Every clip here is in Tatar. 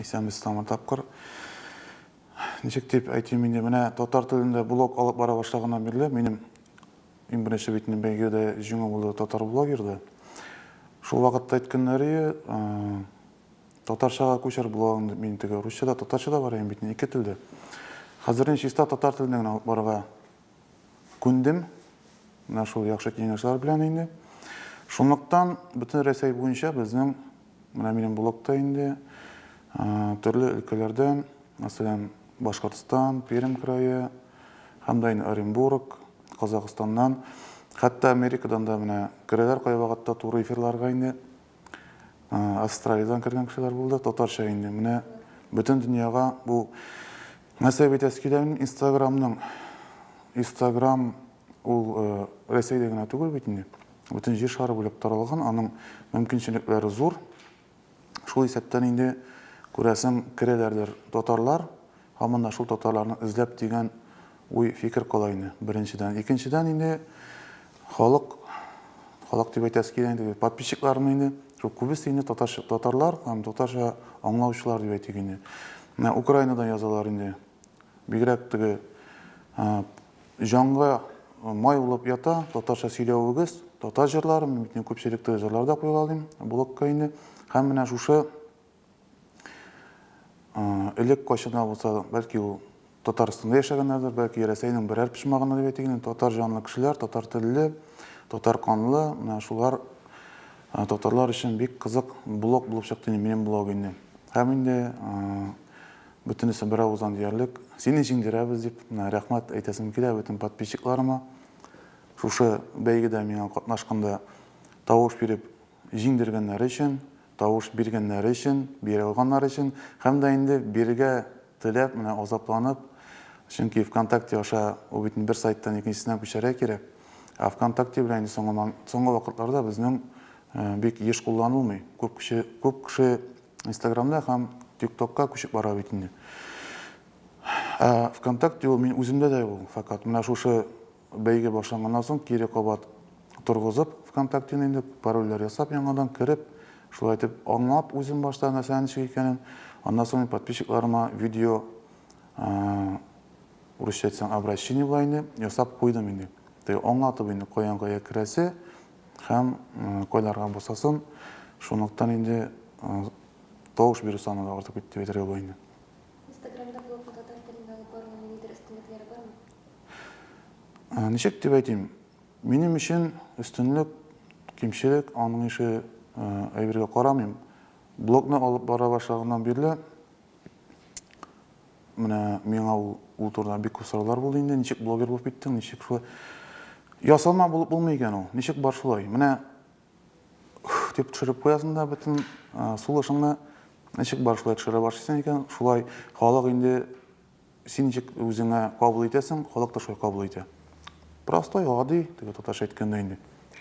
Исәнбез тамыр тапқыр. Ничек дип әйтим инде, менә татар телендә блог алып бара башлаганнан бирле, минем иң беренче битнең бәйгедә җиңү булды татар блогерда. Шул вакытта әйткәннәре, татарчага күчер блогын дип мин теге русчада, татарчада бар икән бит ике телдә. Хәзер чиста татар телендә алып барырга күндем. Менә шул яхшы киңәшләр белән инде. Шунлыктан бөтен Рәсәй буенча безнең менә минем блогта инде төрле өлкәләрдән, мәсәлән, Башкортстан, Пермь крае, һәм дә Оренбург, Казакъстаннан, хәтта Америкадан да менә керәләр кай вакытта туры эфирларга инде. Австралиядән кергән кешеләр булды, татарча инде. Менә бөтен дөньяга бу мәсәбәт әскиләрнең Instagram ул Рәсәйдә генә түгел бит инде. Бөтен җир шары буйлап таралган, аның мөмкинчелекләре зур. Шул исәптән инде күрәсең керәләрдер татарлар, һаман да шул татарларны эзләп дигән уй фикер кала инде. Беренчедән, икенчедән инде халык дип әйтәскә инде подписчикларны инде шул күбесе инде татарлар һәм татарча аңлаучылар дип әйтик инде. Менә Украинадан язалар инде. Бигрәк теге җанга май булып ята, татарча сөйләвегез, татар җырлары, мин күпчелекте җырларда куйгалдым, блогка инде. Һәм менә шушы элек кайчан булса, бәлки ул Татарстанда яшәгәннәрдер, бәлки Рәсәйнең берәр пишмаганы дип әйтик инде, татар җанлы кешеләр, татар телле, татар канлы, менә шулар татарлар өчен бик кызык блог булып чыкты минем блог инде. Һәм инде бөтенесе бер авыздан диярлек, сине җиңдерәбез дип, рәхмәт әйтәсем килә бөтен подписчикларыма. Шушы бәйгедә миңа катнашканда тавыш биреп җиңдергәннәр өчен, тавыш биргәннәр өчен, бирә алганнар өчен, һәм дә инде биргә теләп, менә азапланып, чөнки ВКонтакте аша ул бит бер сайттан икенчесенә күчәргә кирәк. ВКонтакте белән соңгы вакытларда безнең бик еш кулланылмый. Күп кеше Инстаграмда һәм ТикТокка күчеп бара бит инде. ВКонтакте ул мин үземдә дә ул, факат менә шушы бәйге башланганнан соң кире кабат торгызып ВКонтактене инде парольләр ясап яңадан кереп, шулай итеп аңлап үзем башта нәрсә ничек икәнен, аннан соң подписчикларыма видео урысча әйтсәң обращение була инде ясап куйдым инде. Теге аңлатып инде кая керәсе һәм кайларга басасын. Шунлыктан инде тавыш бирү саны да артып китте бит була инде. Инстаграмда блог татар телендә алып барган нидер өстенлекләре бармы? Ничек дип әйтим? Минем өчен өстенлек, кимчелек, аның ише әйбергә карамыйм. Блогны алып бара башлаганнан бирле менә миңа ул турыда бик күп сораулар булды инде. Ничек блогер булып киттең? Ничек шулай? Ясалма булып булмый икән ул. Ничек бар шулай? Менә дип төшереп куясың да бөтен сулышыңны. Ничек бар шулай төшерә башлыйсың икән? Шулай халык инде син ничек үзеңә кабул итәсең, халык та шулай кабул итә. Простой, гади, теге татарча әйткәндә инде.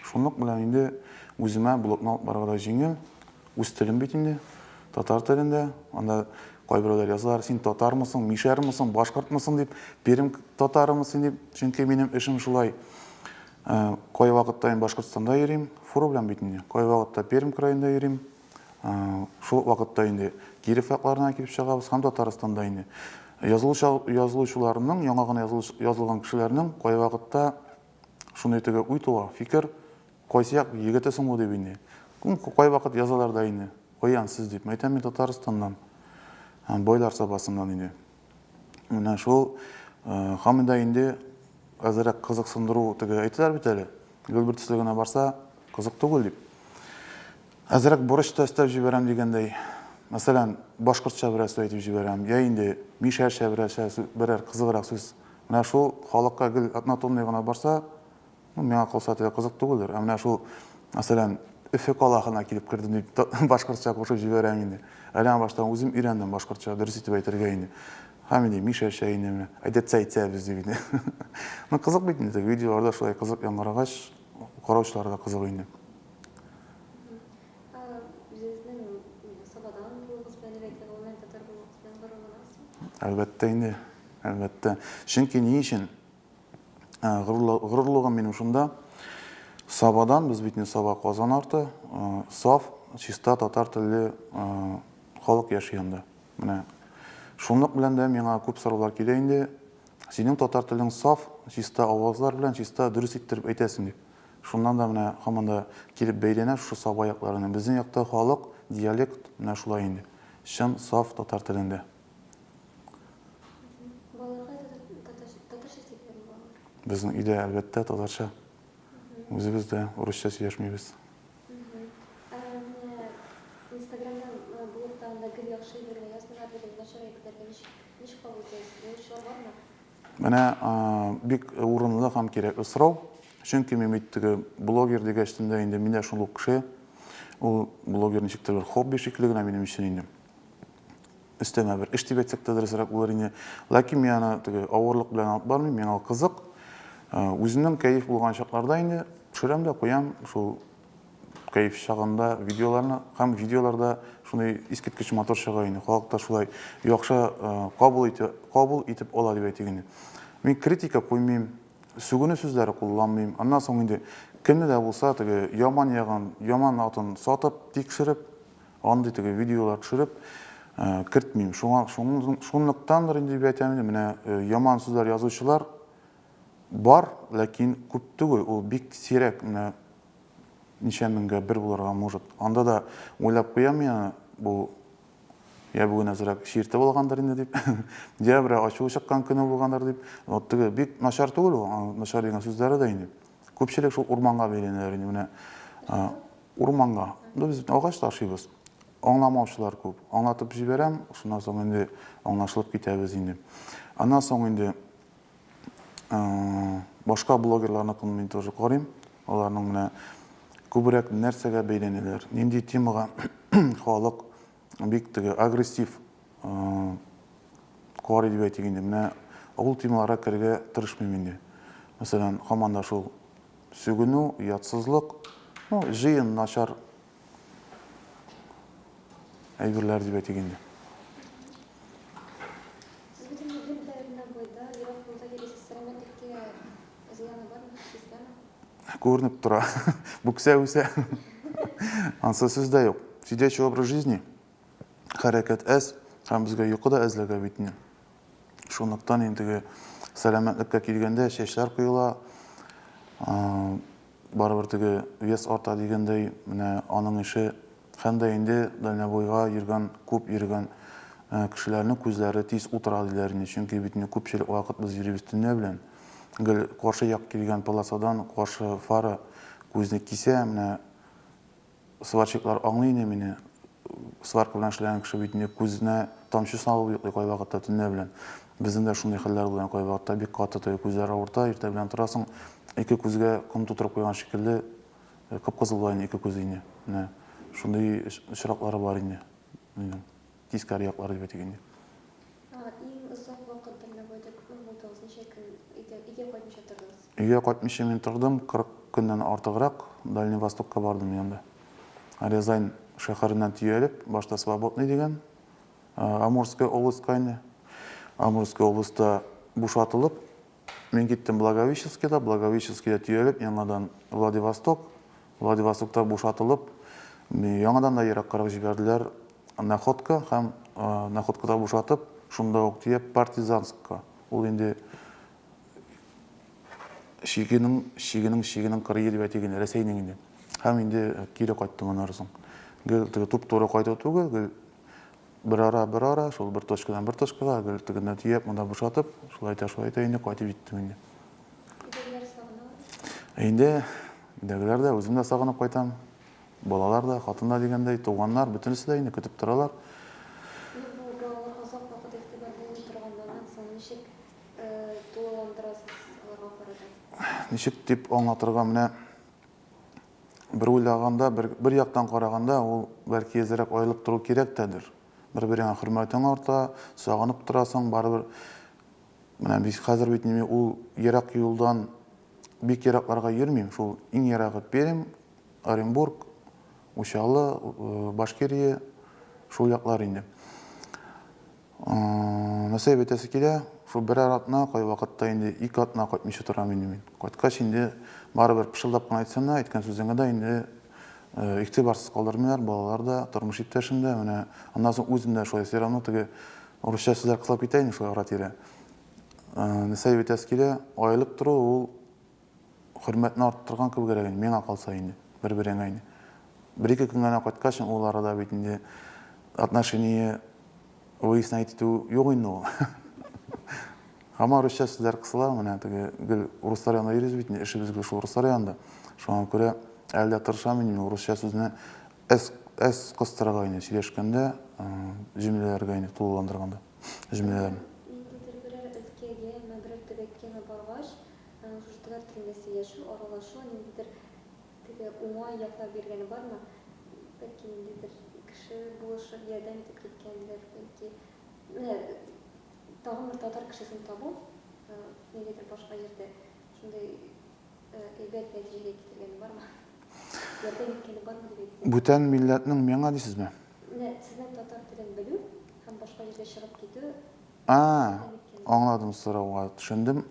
Шунлык белән инде үземә блогны алып барырга да җиңел. Үз телем бит инде, татар телендә. Анда кайберләр язалар, син татармысың, мишәрмысың, башкортмысың дип, Пермь татарымысың дип. Чөнки минем эшем шулай. Кай вакытта Башкортстанда йөрим, фуру белән бит инде. Кай вакытта Пермь краенда йөрим. Шул вакытта инде Киров якларына килеп чыгабыз, һәм Татарстанда инде. Язылучыларның, яңа гына язылган кешеләрнең кай вакытта шундый теге уй туа, фикер, кайсы як егетесең бу дип инде. Кай вакыт язалар да инде. Каян сез дип, әйтәм мин Татарстаннан, бойлар сабасыннан инде. Менә шул һәм инде әзрәк кызыксындыру теге әйтәләр бит әле. Гөлбер төслегенә барса, кызык түгел дип. Әзрәк бурычта өстәп җибәрәм дигәндәй. Мәсәлән, башкортча бераз әйтеп җибәрәм. Я инде мишәрчә берәр кызыграк сүз. Менә шул халыкка гел однотонный гына барса, миңа калса теге кызык түгелдер. Менә шул, мәсәлән, Өфе калахына килеп кирдем дип башкортча кушып җибәрәм инде. Әле баштан үзем өйрәндем башкортча, дөрес итеп әйтергә инде. Һәм инде мишәрчә инде. Әйтсәбез дип инде. Кызык бит инде, видеоларда шулай кызык яңгырагач, караучылар да кызык инде. Әлбәттә инде, әлбәттә. Чөнки ни өчен горурлыгым минем шунда, Сабадан, без бит Саба Казан арты, саф, чиста татар телле халык яши анда. Менә шунлык белән дә миңа күп сораулар килә инде. Синең татар телең саф, чиста авазлар белән чиста дөрес иттереп әйтәсең дип. Шуннан да менә һаман да килеп бәйләнә шушы саф аякларына. Безнең якта халык, диалект менә шулай инде. Чын саф татар телендә. Балаларға татарша сөйләгән балалар. Безнең өйдә әлбәттә татарча. Үзебез дә урысча сөйләшмибез. Менә Инстаграмдан блогтан да гел яхшы егерме язмалар деген начар әйтәләр. Ничек кабул итәсез? Бурычлар бармы? Менә бик урынлы һәм кирәкле сорау. Чөнки мин бит блогер дигәчтендә инде миндә шул ук кеше. Ул блогер ничектер бер хобби шикелле генә минем өчен инде. Өстәмә бер эш дип әйтсәк тә дөресрәк булыр инде. Ләкин мин аны авырлык белән алып бармыйм, миңа кызык. Үземнең кәеф булган чакларда инде төшерәм дә куям шул кәеф чагында видеоларны, һәм видеоларда шундый искиткеч мотор чыга инде. Халык та шулай яхшы кабул итеп ала дип әйтик инде. Мин критика куймыйм, сүгенү сүзләре кулланмыйм. Аннан соң инде кемне дә булса яман ягын, яман атын сатып, тикшереп, андый видеолар төшереп кертмим. Шунлыктандыр инде дип әйтәм инде. Менә яман сүзләр язучылар бар, ләкин күп түгел. Ул бик сирәк, менә ничә меңгә бер булырга может. Анда да уйлап куям я бу я бүген әзрәк ширтә булгандыр инде дип. Я бер ачуы чыккан көне булгандыр дип. Вот бик начар түгел ул, начар дигән сүзләре дә инде. Күпчелек шул урманга бәйләнәләр инде. Менә урманга. Без агач ташыйбыз. Аңламаучылар күп. Аңлатып җибәрәм, шуннан соң инде аңлашылып китәбез инде. Аннан соң инде башка блогерларны мин тоже карыйм. Аларның менә күбрәк нәрсәгә бәйләнәләр, нинди темага халык бик агрессив карый дип әйтик инде. Менә ул темаларга керергә тырышмыйм инде. Мәсәлән, һаман да шул сүгенү, ятсызлык, җыен начар әйберләр дип әйтик инде. Сез бит инде гел дәрендә бойда, ерак булса киресез сәламәтлеккә зыяны бармы? Сезгәме? Күренеп тора. Бүксә үсә. Ансы сүз дә юк. Сидячий образ жизни, хәрәкәт әз, һәм безгә йокы да әзләгә бит инде. Шунлыктан инде сәламәтлеккә килгәндә чәчләр куела, барыбер вес арта дигәндәй, менә аның ише һәм дә инде дальнобойга йөргән, күп йөргән кешеләрнең күзләре тиз утыра диләр инде. Чөнки бит күпчелек вакыт без йөрибез төнлә белән. Гел каршы як килгән полосадан каршы фара күзне кисә, менә сварщиклар аңлый инде мине. Сварка белән эшләгән кеше бит күзенә тамчы салып йоклый кай вакытта төнлә белән. Безнең дә шундый хәлләр белән кай вакытта бик каты күзләр авырта, иртә белән торасың, ике күзгә ком тутырып куйган шикелле кып-кызыл була ике күз инде. Менә шундый очраклары бар инде. Тискәре яклары дип әйтик инде. Иң озак вакыт дальнобойда күпме булдыгыз? Ничә көн өйгә кайтмыйча тордыгыз? Өйгә кайтмыйча мин тордым, 40 көннән артыграк Дальний Востокка бардым янда. Рязань шәһәреннән төялеп, башта Свободный дигән, Амурская областька инде. Амурская областьта бушатылып, мин киттем Благовещенскида, Благовещенскида төялеп, яңадан Владивосток, Владивостокта бушатылып, яңадан да ераккарак җибәрделәр Находка һәм Находкада бушатып, шунда ук төяп Партизанскка. Ул инде шигенең кырые дип әйтик инде, Рәсәйнең инде. Һәм инде кире кайттым аннан соң. Гел туп-туры кайту түгел, гел бер ара, шул бер точкадан бер точкага, гел тегеннән төяп, монда бушатып, шулай та инде кайтып җиттем инде. Өйдәгеләр сагынабыз? Инде өйдәгеләр дә үзем дә сагынып кайтам. Балалар да, хатын да дигәндәй, туганнар, бөтенесе дә инде көтеп торалар. Бу балалар озак вакыт игътибар булып торгандан соң ничек тулыландырасыз аларга карата? Ничек дип аңлатырга, менә бер уйлаганда, бер яктан караганда, ул бәлки әзрәк аерылып тору кирәк тәдер. Бер-береңә хөрмәтең арта, сагынып торасың, барыбер. Менә без хәзер бит ул ерак юлдан бик еракларга йөрмим. Шул иң ерагы Пермь, Оренбург, Учалы, Башкирия, шул яклар инде. Нәрсә әйтәсе килә, шул бер аратна, кай вакытта инде 2 атна кайтмыйча торам инде мин. Кайткач инде барыбер пышылдап кына әйтсәм, әйткән сүзеңә дә инде игътибарсыз калдырмыйлар, балалар да, тормуш иптешим да, менә андан соң үзем дә шулай, все равно теге урысча сүзләр кылып китәйин шулай ара-тирә. Совет әскере аелып тору ул хөрмәтне арттырган кебегрәк инде, миңа калса инде, бер-береңә инде. Бер-ике көн генә кайткач, ул арада бит инде отношение выяснять итү юк инде ул. Һәм русча сүзләр кысыла, менә теге гел руслар янында йөрибез бит инде, эшебез гел шул руслар янында. Шуңа күрә әлдә тырышам инде русча сүзне әс кыстырырга инде сөйләшкәндә, җөмләләргә инде тулыландырганда җөмләләрне. Ниндидер берәр өлкәгә, берәр төбәккә баргач, шушы төбәк телендә сөйләшү, аралашу, ниндидер теге уңай яклап биргәне бармы? Бәлки ниндидер кеше булышып, ярдәм итеп киткәндер, бәлки тагын бер татар кешесен табу, нигәдер башка җирдә шундай әйбәт нәтиҗәгә китергәне бармы? Ярдәм иткәне бармы дип әйтсәң? Бүтән милләтнең миңа дисезме? Сезнең татар телен белү һәм башка җиргә чыгып китү. Аңладым сорауга, төшендем.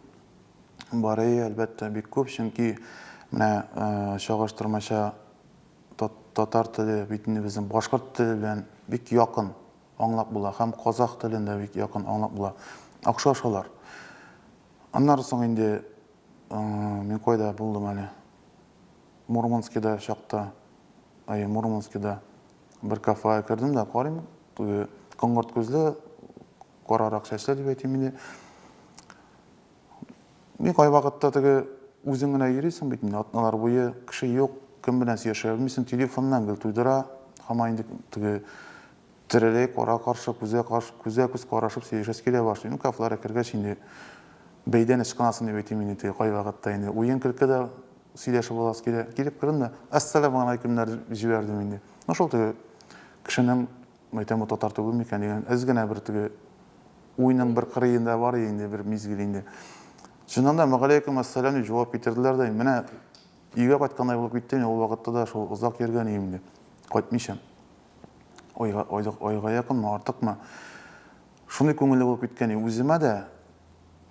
Бар, әлбәттә, бик күп, чөнки менә чагыштырмача татар теле бит инде безнең башкорт теле белән бик якын аңлап була, һәм казак телендә бик якын аңлап була. Охшашалар. Аннан соң инде мин кайда булдым әле? Мурманскида чакта, Мурманскида бер кафега кирдем дә, карыйм, коңгырт күзле, карарак чәчле дип әйтим инде. Мин кай вакытта теге үзең генә йөрисең бит инде, атналар буе кеше юк, кем белән сөйләшә белмисең, телефоннан гел туйдыра, һәм инде теге терелей, кара-каршы, күзгә-күз карашып сөйләшәсе килә башлый. Кафеларга кергәч инде бәйдән ычкынасың дип әйтим инде, теге кай вакытта инде уен-көлке дә сөйләшеп аласы килә. Килеп кердем дә, ассаламу алейкумнар җибәрдем инде. Шул теге кешенең, әйтәм, татар түгел микән дигән, әз генә бер теге уйның бер кырыенда бар инде, бер мизгел инде. Шуннан да мәгаләйкум ассалам дип җавап бирделәр дә, менә өйгә кайткандай булып киттем, ул вакытта да шул озак йөргән инде. Кайтмыйчам. Айга якынмы, артыкмы? Шундый күңелле булып киткән, үземә дә,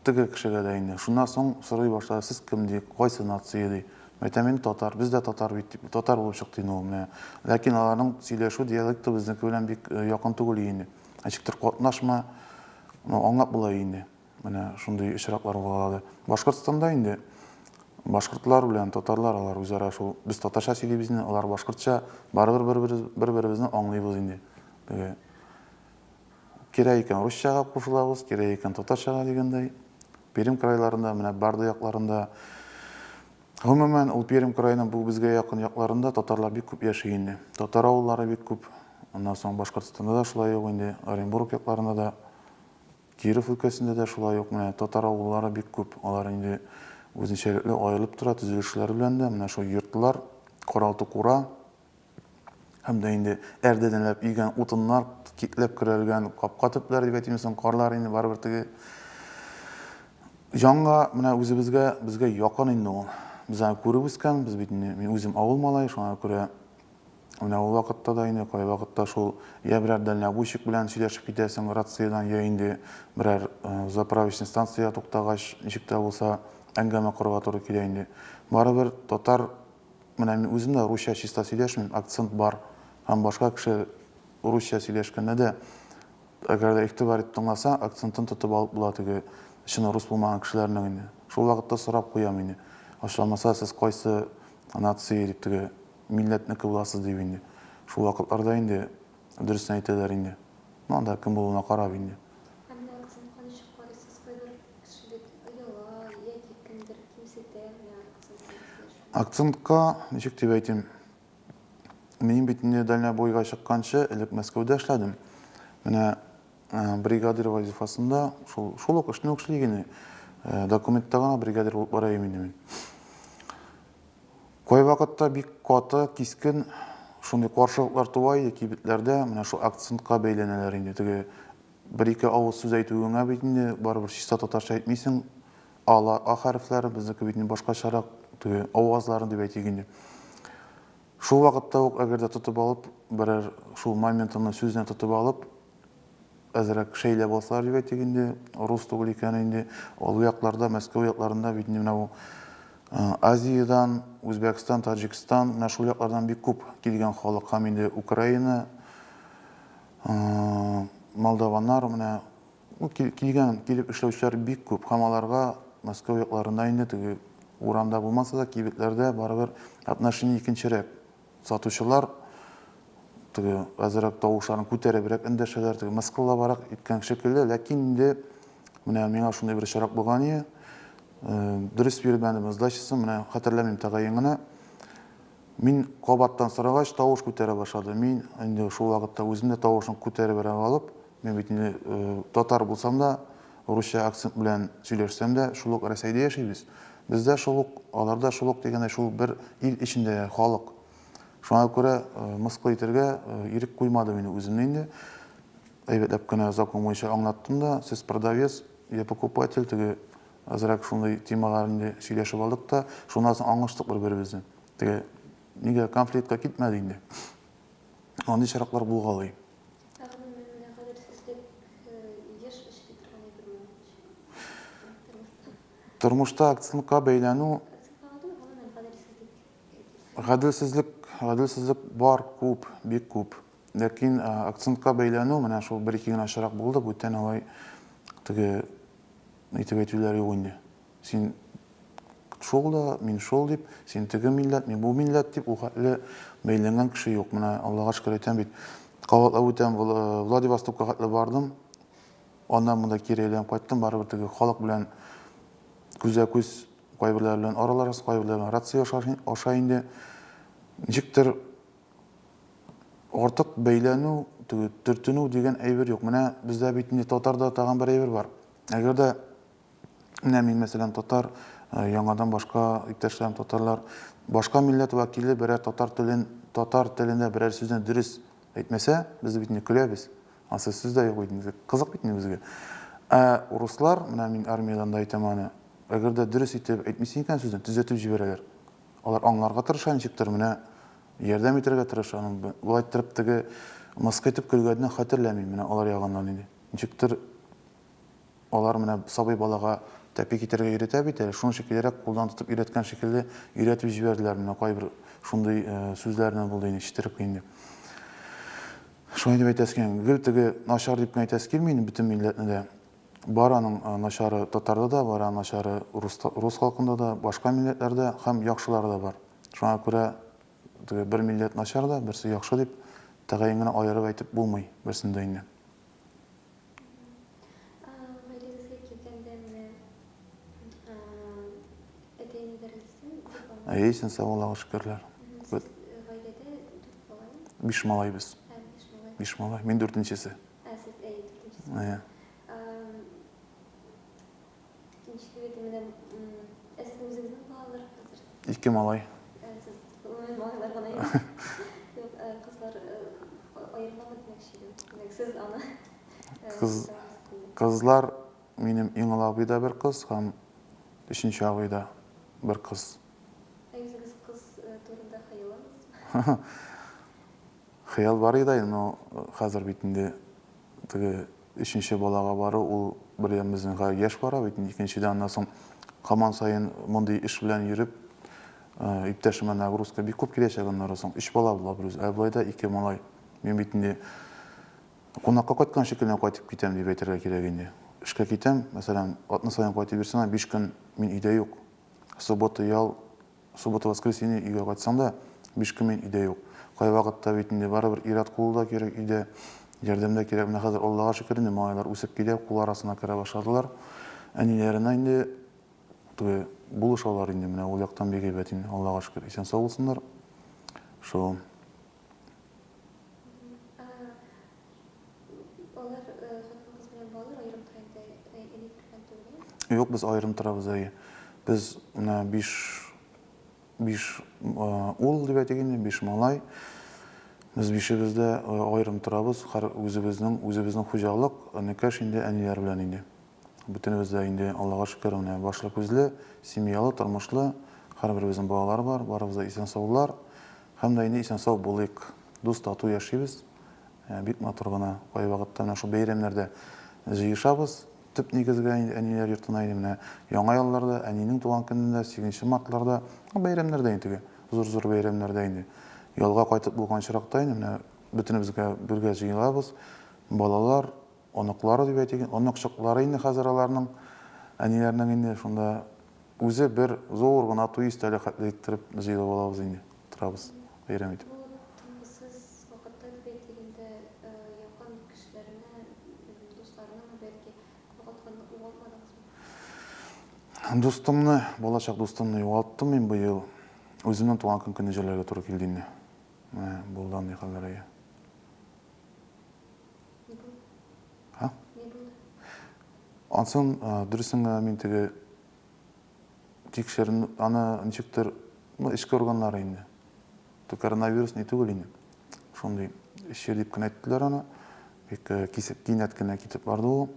теге кешегә дә инде. Шуннан соң сорый башлады, сез кем ди, кайсы нация ди? Әйтәм, мин татар, без дә татар бит, татар булып чыкты инде ул менә. Ләкин аларның сөйләшү диалекты безнеке белән бик якын түгел инде. Ничектер катнашма, аңлап була инде. Менә шундый очраклар булады. Башкортстанда инде башкортлар белән татарлар алар үзара шул, без татарча сөйлибез инде, алар башкортча, барыбер бер-беребезне аңлыйбыз инде. Теге кирәк икән русчага кушылабыз, кирәк икән татарчага дигәндәй. Пермь крайларында, менә Барды якларында, гомумән ул Пермь крайының бу безгә якын якларында татарлар бик күп яши инде. Татар авыллары бик күп. Аннан соң Башкортстанда да шулай ук инде, Оренбург якларында да, Киров өлкәсендә дә шулай ук, менә татар авыллары бик күп. Алар инде үзенчәлекле аерылып тора, төзелешләре белән дә, менә шул йортлар, каралты кура, һәм дә инде әрдәнләп игән утыннар, китләп керелгән капка төпләре дип әйтимсең, карлар инде барыбер теге җанга, менә безгә якын инде ул. Без аны күреп үскән, без бит инде, мин үзем авыл малае, шуңа күрә менә ул вакытта да инде, кай вакытта шул я берәр дальнобойщик белән сөйләшеп китәсең рациядан, я инде берәр заправочный станция туктагач, ничек тә булса әңгәмә корырга туры килә инде. Барыбер татар, менә мин үзем дә русча чиста сөйләшмим, акцент бар. Һәм башка кеше русча сөйләшкәндә дә, әгәр дә игътибар итеп тыңласа, акцентын тотып алып була теге чын рус булмаган кешеләрнең инде. Шул вакытта сорап куям инде. Ашламаса, сез кайсы нация дип теге милләтнеке буласыз дип инде. Шул вакытларда инде дөресен әйтәләр инде. Монда кем булуына карап инде. Әмма акцентка ничек карыйсыз? Кайбер кеше бит ояла, яки кемдер кимсетә, Акцентка ничек дип әйтим? Мин бит инде дальнобойга чыкканчы, элек Мәскәүдә эшләдем. Менә бригадир вазифасында шул ук эшне эшләгән. Документта гына бригадир булып бара идем мин. Кай вакытта бик каты, кискен шундый каршылыклар туа иде кибетләрдә, менә шул акцентка бәйләнәләр инде. Теге бер-ике авыз сүз әйтүеңә бит инде барыбер чиста татарча әйтмисең, а хәрефләре безнеке бит инде башкачарак, теге авазларын дип әйтик инде. Шул вакытта ук әгәр дә тотып алып, берәр шул моментны сүзне тотып алып, әзрәк шәйлә булсалар дип әйтик инде, рус түгел икән инде, ул якларда, Мәскәү якларында бит менә ул Азиядан, Өзбекстан, Таджикстан, менә шул яклардан бик күп килгән халык, һәм инде Украина, молдованнар, менә килеп эшләүчеләр бик күп. Һәм аларга Москва якларында инде теге урамда булмаса да, кибетләрдә барыбер отношение икенчерәк. Сатучылар теге азрак тавышларын күтәребрәк эндәшәләр, теге мыскыллабарак иткән шикелле, ләкин инде менә миңа шундый бер очрак булган иде. Дөрес бирелгәнебез дачасын, менә хәтерләмим тәгаен генә. Мин кабаттан сорагач тавыш күтәрә башлады. Мин инде шул вакытта үзем дә тавышын күтәреп алып, мен бит инде татар булсам да, русча акцент белән сөйләшсәм дә, шул ук Рәсәйдә яшибез. Бездә шул ук, аларда шул ук дигәндә шул бер ил ичендә халык. Шуңа күрә мыскыл итәргә ирек куймады мине үземне инде. Әйбәтләп кенә закон буенча аңлаттым да, сез продавец, я покупатель, теге азрак шундай темалар инде сөйләшеп алдык та, шуннан соң аңлаштык бер-беребезне. Теге нигә конфликтка китмәде инде. Андый чираклар булгалый. Тормышта акцентка бәйләнү, гаделсезлек бар, күп, бик күп. Ләкин акцентка бәйләнү, менә шул бер-ике генә очрак булды, бүтән алай теге итеп әйтүләр юк инде. Син шул да, мин шул дип, син теге милләт, мин бу милләт дип, ул хәтле бәйләнгән кеше юк. Менә Аллага шөкер әйтәм бит. Кабатлап үтәм, Владивостокка хәтле бардым. Аннан монда кире әйләнеп кайттым, барыбер теге халык белән күзә-күз, кайберләр белән аралашып, кайберләр белән рация аша инде. Ничектер артык бәйләнү, төртенү дигән әйбер юк. Менә бездә бит инде татарда тагын бер әйбер бар. Әгәр дә менә мин мәсәлән татар, яңадан башка иптәшләрем татарлар, башка милләт вәкиле берәр татар телендә берәр сүзне дөрес әйтмәсә, без бит инде көләбез. Асыл сүз дә юк инде. Кызык бит инде безгә. Руслар, менә мин армиядан да әйтәм аны, әгәр дә дөрес итеп әйтмисең икән сүзне, төзәтеп җибәрәләр. Алар аңларга тырыша, ничектер менә ярдәм итәргә тырыша. Булай итеп теге мыскыл итеп көлгәнне хәтерләмим менә алар ягыннан инде. Ничектер алар менә сабый балага тәпик итәргә өйрәтә бит, шуның шикеллерәк кулдан тотып өйрәткән шикелле өйрәтеп җибәрделәр менә кайбер шундый сүзләрне булды инде ишеттереп инде. Шуны дип әйтәсем, гел теге начар дип әйтәс килми инде бөтен милләтне дә. Бар аның начары татарда да, бар аның начары рус халкында да, башка милләтләрдә һәм яхшылары да бар. Шуңа күрә теге бер милләт начар да, берсе яхшы дип тәгаен генә аерып әйтеп булмый берсендә инде. Әйсен, сау Аллага шөкерләр. 5 малай без. 5 малай. Мин 4-нчесе. Ике малай. Кызлар минем иң абыйда бер кыз һәм 3нче абыйда бер кыз. Хыял бар иде, но хәзер бит инде теге 3нче балага бару, ул беребезнең яшь бара бит, икенчедән аннан соң һаман сайын мондый эш белән йөреп, иптәшемә нагрузка бик күп киләчәк аннан соң. 3 бала була без, абыйда 2 малай. Мин бит инде кунакка кайткан шикелле кайтып китәм дип әйтергә кирәк инде. Эшкә китәм, мәсәлән, атны сайын кайтып бирсәң, 5 көн мин өйдә юк. Суббота-воскресенье өйгә кайтсам да, 5 көн мин өйдә юк. Кай вакытта бит инде барыбер ират кулда кирәк өйдә, ярдәмдә кирәк. Менә хәзер Аллага шөкер инде малайлар үсеп килә, кул арасына керә башладылар. Әниләренә инде теге булышалар инде, менә ул яктан бик әйбәт инде. Аллага шөкер, исән сау булсыннар. Шул. Юк, без аерым торабыз әйе. Без менә 5 ул дип әйтгәндә 5 малай. Без бишебездә аерым торабыз, үзебезнең хуҗалык, никаш инде әниләр белән инде. Бөтенебездә инде Аллага шөкер, менә башлы күзле, семьялы, тормышлы, һәрберебезнең балалары бар, барыбыз да исән саулар. Һәм дә инде исән сау булыйк, дус тату яшибез. Бик матур гына кай вакытта менә шул бәйрәмнәрдә җыешабыз, төп негізгі әнилер йортына менә яңа елларда, әнинең туган көнендә, 8 мартларда, бәйрәмнәрдә инде, зур бәйрәмнәрдә инде. Ялга кайтып булган чиракта инде менә бөтенебезгә бергә җыелабыз. Балалар, оныклары дип әйтик, оныкчыклары инде хәзер аларның әниләрнең инде шунда үзе бер зур гына туй истәле иттереп җыелып алабыз инде. Торабыз, бәйрәм итеп. Бу тынсыз вакытта дип әйтгәндә, якын кешеләрне, дусларны бәлки югалтмадыңызмы? Достымны, балачак достымны югалттым мин быел. Үземнең туган көнне җырларга туры килде инде. Менә булды андый хәлләргә. Ha? Ансын дөресен мин теге тикшерен аны ничектер эшкә органнары инде. Коронавирус не түгел инде. Шундый эшче дип кенә әйттеләр аны. Бик кинәт кенә китеп барды ул.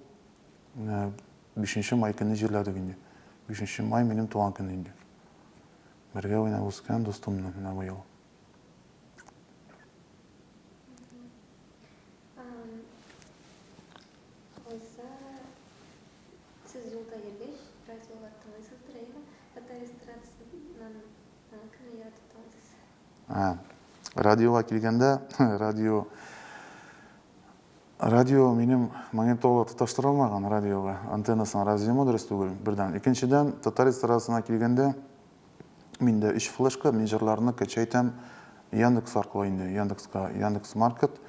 5 май көнне җирләдек инде. 5 май минем туган көн инде. Бергә уйнап үскән достымны менә быел. Siz yolda yürgüş, radyolar tanıyorsunuzdur ya, hatta restoranından kime yaratıp tanıyorsunuz? Радиоға килгәндә, радио минем магнитола тоташтырылмаган радиога, антеннасын разъемы дөрес түгел, бердән. Икенчедән, татар эстрадасына килгәндә, миндә 3 флешка, мин җырларны качайтам Яндекс аркылы инде, Яндекс Маркет.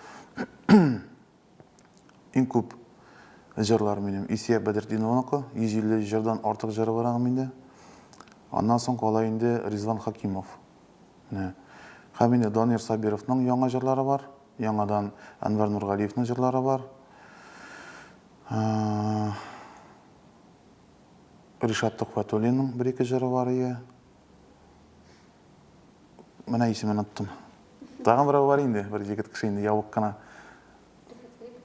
Иң күп җырлар минем Исия Бәдретдиновныкы, 150 җырдан артык җыры бар аның миндә. Аннан соң кала инде Ризван Хакимов. Һәм инде Данир Сабировның яңа җырлары бар, яңадан Әнвәр Нургалиевның җырлары бар. Ришат Төхфәтуллинның 1-2 җыры бар ие. Менә исемен оттым. Тагын берәү бар инде, бер егет кеше инде ябык кына.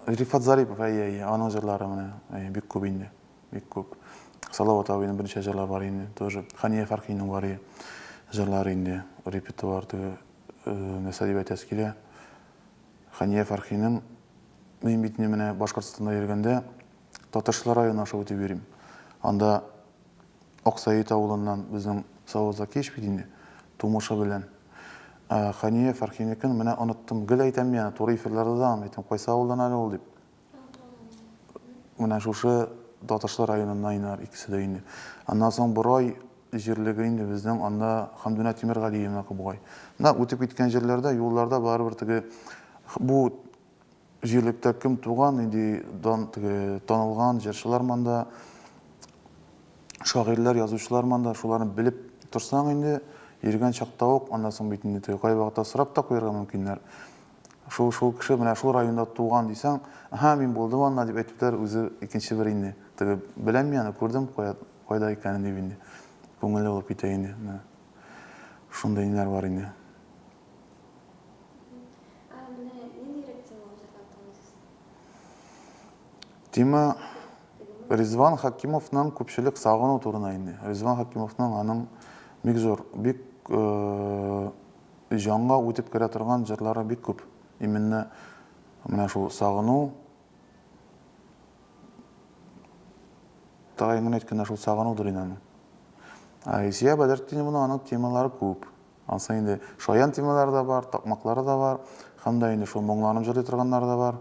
Рифат Зарипов, аның җырлары менә бик күп инде, бик күп. Салават абыйның берничә җырлары бар инде, тоже Хания Фәрхинең бар җырлары инде, репертуар нәрсә дип әйтәсе килә. Хания Фәрхинең мин бит менә Башкортстанда йөргәндә Татарстан районына аша үтеп йөрим. Анда Аксаит авылыннан безнең Савызга кич бит инде, тумышы белән. Хания Фәрхинекен менә оныттым. Гел әйтәм я, туры эфирларда да әйтәм, кайсы авылдан әле ул дип. Менә шушы Татарстан районыннан инар икесе дә инде. Аннан соң Борай җирлеге инде безнең анда Хәмдүнә Тимергалиевныкы бугай. Менә үтеп киткән җирләрдә, юлларда барыбер теге бу җирлектә кем туган инде танылган җырчылар монда, шагыйрьләр, язучылар монда, шуларны белеп торсаң инде йөргән чакта ук, аннан соң бит инде кай вакытта сорап та куярга мөмкиннәр. Шул кеше менә шул районда туган дисәң, мин булдым анда дип әйтүләр, үзе икенче бер инде. Теге беләм мин аны, күрдем кайда икәнен дип инде. Күңеле булып китә инде. Шундай ниләр бар инде. Менә нинди реакциялар җырлаттыңыз? Тема Ризван Хакимовның күпчелек сагыну турында инде. Ризван Хакимовның аның бик зур, бик жаңга үтеп керә торган җырлары бик күп. Именно менә шул сагыну, тагын әйткәндә шул сагынудыр инде. Исия Бәдретдиновның аның темалары күп. Ансы инде шаян темалары да бар, такмаклары да бар, һәм дә инде шул моңланып җырлый торганнары да бар.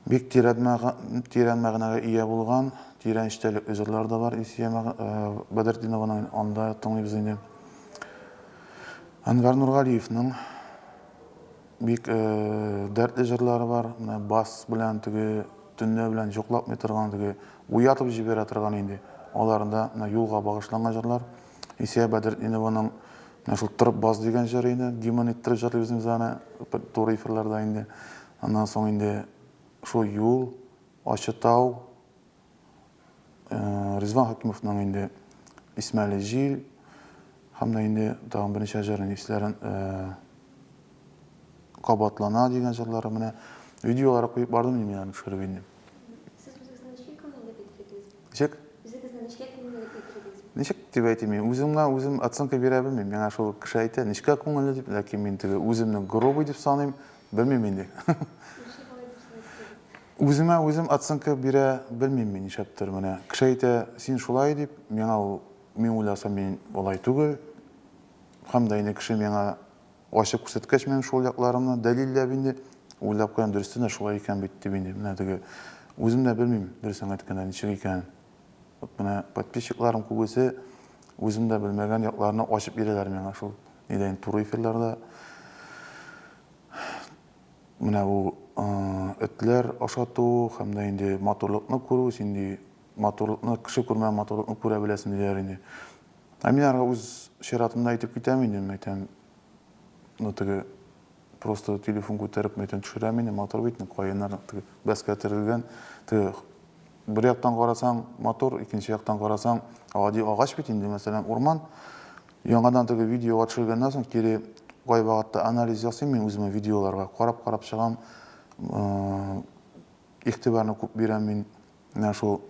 Бик тирән мәгънәгә ия булган, тирән эчтәлек җырлар да бар Исия Бәдретдинованың анда тыңлыйбыз инде. Әнвәр Нургалиевның бик дәртле җырлары бар, бас белән теге төнлә белән йоклап торган теге уятып җибәрә торган инде. Аларында юлга багышланган җырлар. Исия Бәдретдинованың шул тырып бас дигән җыры инде, гимн иттереп җырлыйбыз без аны туры эфирларда инде. Аннан соң инде шул юл, Ачытау, Ризван Хакимовның инде Исмәле җил, һәм дә инде тагын берничә җырын исләрен кабатлана дигән җырлары менә видеолар куеп бардым мин аны төшереп инде. Сез үзегезне ничек күңелгә бетердегез? Ничек? Үзегезне ничек күңелгә бетердегез? Ничек дип әйтим, үзем оценка бирә белмим. Миңа шул кеше әйтә, ничек күңелле дип, ләкин мин теге үземне грубый дип саныйм, белмим инде. Үземә үзем оценка бирә белмим мин ишәптер менә. Кеше әйтә, син шулай дип, миңа ул мин уйласам мин алай түгел. Һәм дә инде кеше миңа ачык күрсәткәч мен шул якларымны дәлилләп инде уйлап куям, дөрестен дә шулай икән бит дип инде. Менә теге үзем дә белмим, дөресен әйткәндә ничек икән. Менә подписчикларым күбесе үзем дә белмәгән якларны ачып бирәләр миңа шул. Нидән туры эфирларда. Менә бу этләр ашату һәм дә инде матурлыкны күрү, инде матурлыкны кеше күрмәгән матурлыкны күрә беләсең диләр инде. Мин арға үз ширатымда әйтеп китәм инде, әйтәм, теге просто телефон күтәреп әйтәм төшерәм инде, матур бит, каеннар теге бәскә төрелгән, теге бер яктан карасаң матур, икенче яктан карасаң гади агач бит инде, мәсәлән, урман. Яңадан теге видеога төшергәннән соң кире кайвакытта анализ ясыйм мин үземә видеоларга, карап чыгам, игътибарны күп бирәм мин. Менә шул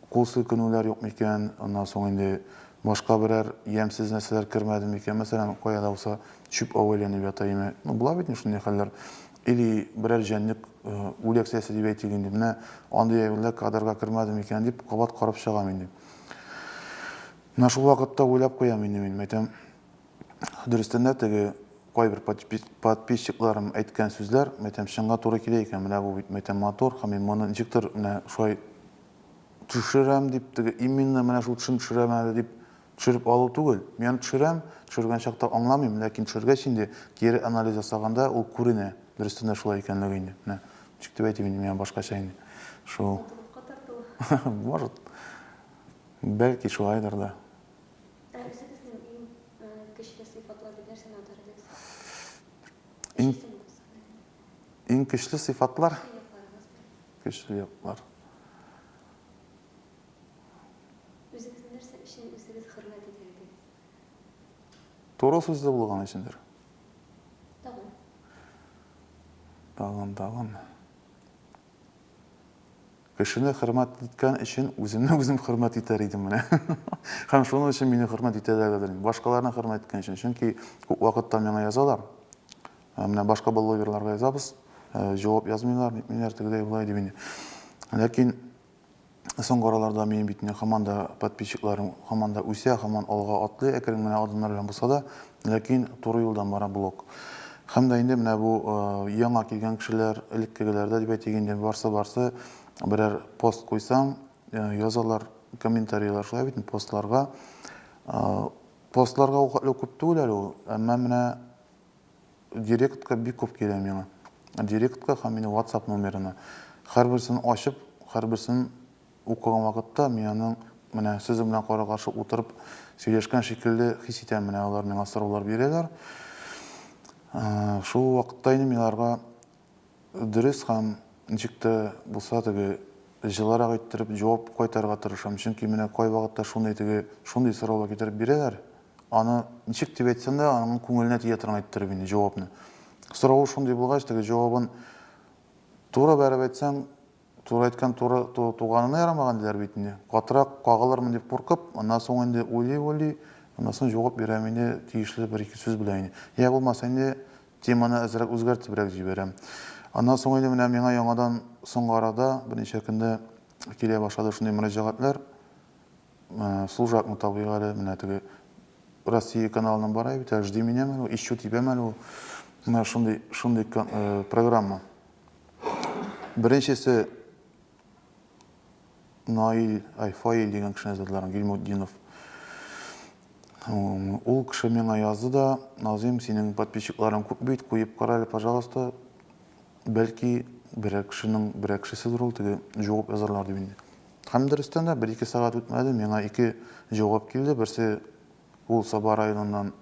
кул селкенүләр юк микән, аннан соң инде башка берәр ямсыз нәрсәләр кермәде микән, мәсәлән, каяда булса чүп авылянып ята име. Була бит шундый хәлләр. Или берәр җанлык үләксәсе дип әйтик инде, менә андый әйберләр кадрга кермәде микән дип кабат карап чыгам инде. Менә шул вакытта уйлап куям инде мин, әйтәм, дөрестән дә теге кайбер подписчикларым әйткән сүзләр, әйтәм, чынга туры килә икән, менә бу бит әйтәм матур, һәм мин моны ничектер менә шулай төшерәм дип, теге именно менә шул төшерәм әле дип төшереп алу түгел. Мин төшерәм, төшергән чакта аңламыйм, ләкин төшергәч инде кире анализ ясаганда ул күренә, дөрестән дә шулай икәнлеге инде. Менә ничек дип әйтим инде, мин башкача инде. Шул. Может. Бәлки шулайдыр да. Иң көчле сыйфатлар. Көчле яклар. Үзегез нәрсә өчен үзегез хөрмәт итәсез? Туры сүзле булган өчендер. Тагын. Тагын. Кешене хөрмәт иткән өчен үземне үзем хөрмәт итәр идем менә. Һәм шуның өчен мине хөрмәт итәләр. Башкаларны хөрмәт иткән өчен, чөнки күп вакытта миңа язалар. Менә башка блогерларга язабыз, җавап язмыйлар, миннәр тегедәй булай дип инде. Ләкин соңгы араларда минем бит һаман да подписчикларым һаман да үсә, һаман алга атлый, әкрен генә адымнар белән булса да, ләкин туры юлдан бара блог. Һәм дә инде менә бу яңа килгән кешеләр, элеккегеләрдә дип әйтик инде, барсы берәр пост куйсаң, язалар, комментарийлар шулай бит постларга. Постларга вакытлы күп түгел әле ул, әмма менә директка бик күп килә миңа. Директка һәм минем WhatsApp номерына. Һәрберсен ачып, һәрберсен укыган вакытта миңа менә сез белән кара-каршы утырып сөйләшкән шикелле хис итәм, менә алар миңа сораулар бирәләр. Шул вакытта инде миңа дөрес һәм ничек тә булса теге җыларак иттереп җавап кайтарырга тырышам, чөнки менә кай вакытта шундый сораулар китереп бирәләр. Аны ничек дип әйтсәң дә, аның күңеленә тия торган иттереп инде җавапны. Сорау шундый булгач, теге җавабын туры бәреп әйтсәң, туры әйткән туры туганына ярамаган диләр бит инде. Катырак кагылырмын дип куркып, аннан соң инде уйлый, аннан соң җавап бирәм инде тиешле бер-ике сүз белән инде. Я булмаса инде теманы әзрәк үзгәртебрәк җибәрәм. Аннан соң инде менә миңа яңадан соңгы арада берничә көндә килә башлады шундый мөрәҗәгатьләр. Служакны табыйк әле, менә теге Россия каналынан бара бит, жди меня мәлу, ищу тебя мәлу. Менә шундый программа. Беренчесе Фаил дигән кешене язалар, Гилмутдинов. Ул кеше миңа язды да, Назим, синең подписчикларың күп бит, куеп карале, пожалуйста. Бәлки берәр кешеседер ул, теге җавап язарлар дип инде. Һәм дөрестән дә 1-2 сәгать үтмәде, миңа 2 җавап килде. Берсе ул Саба районыннан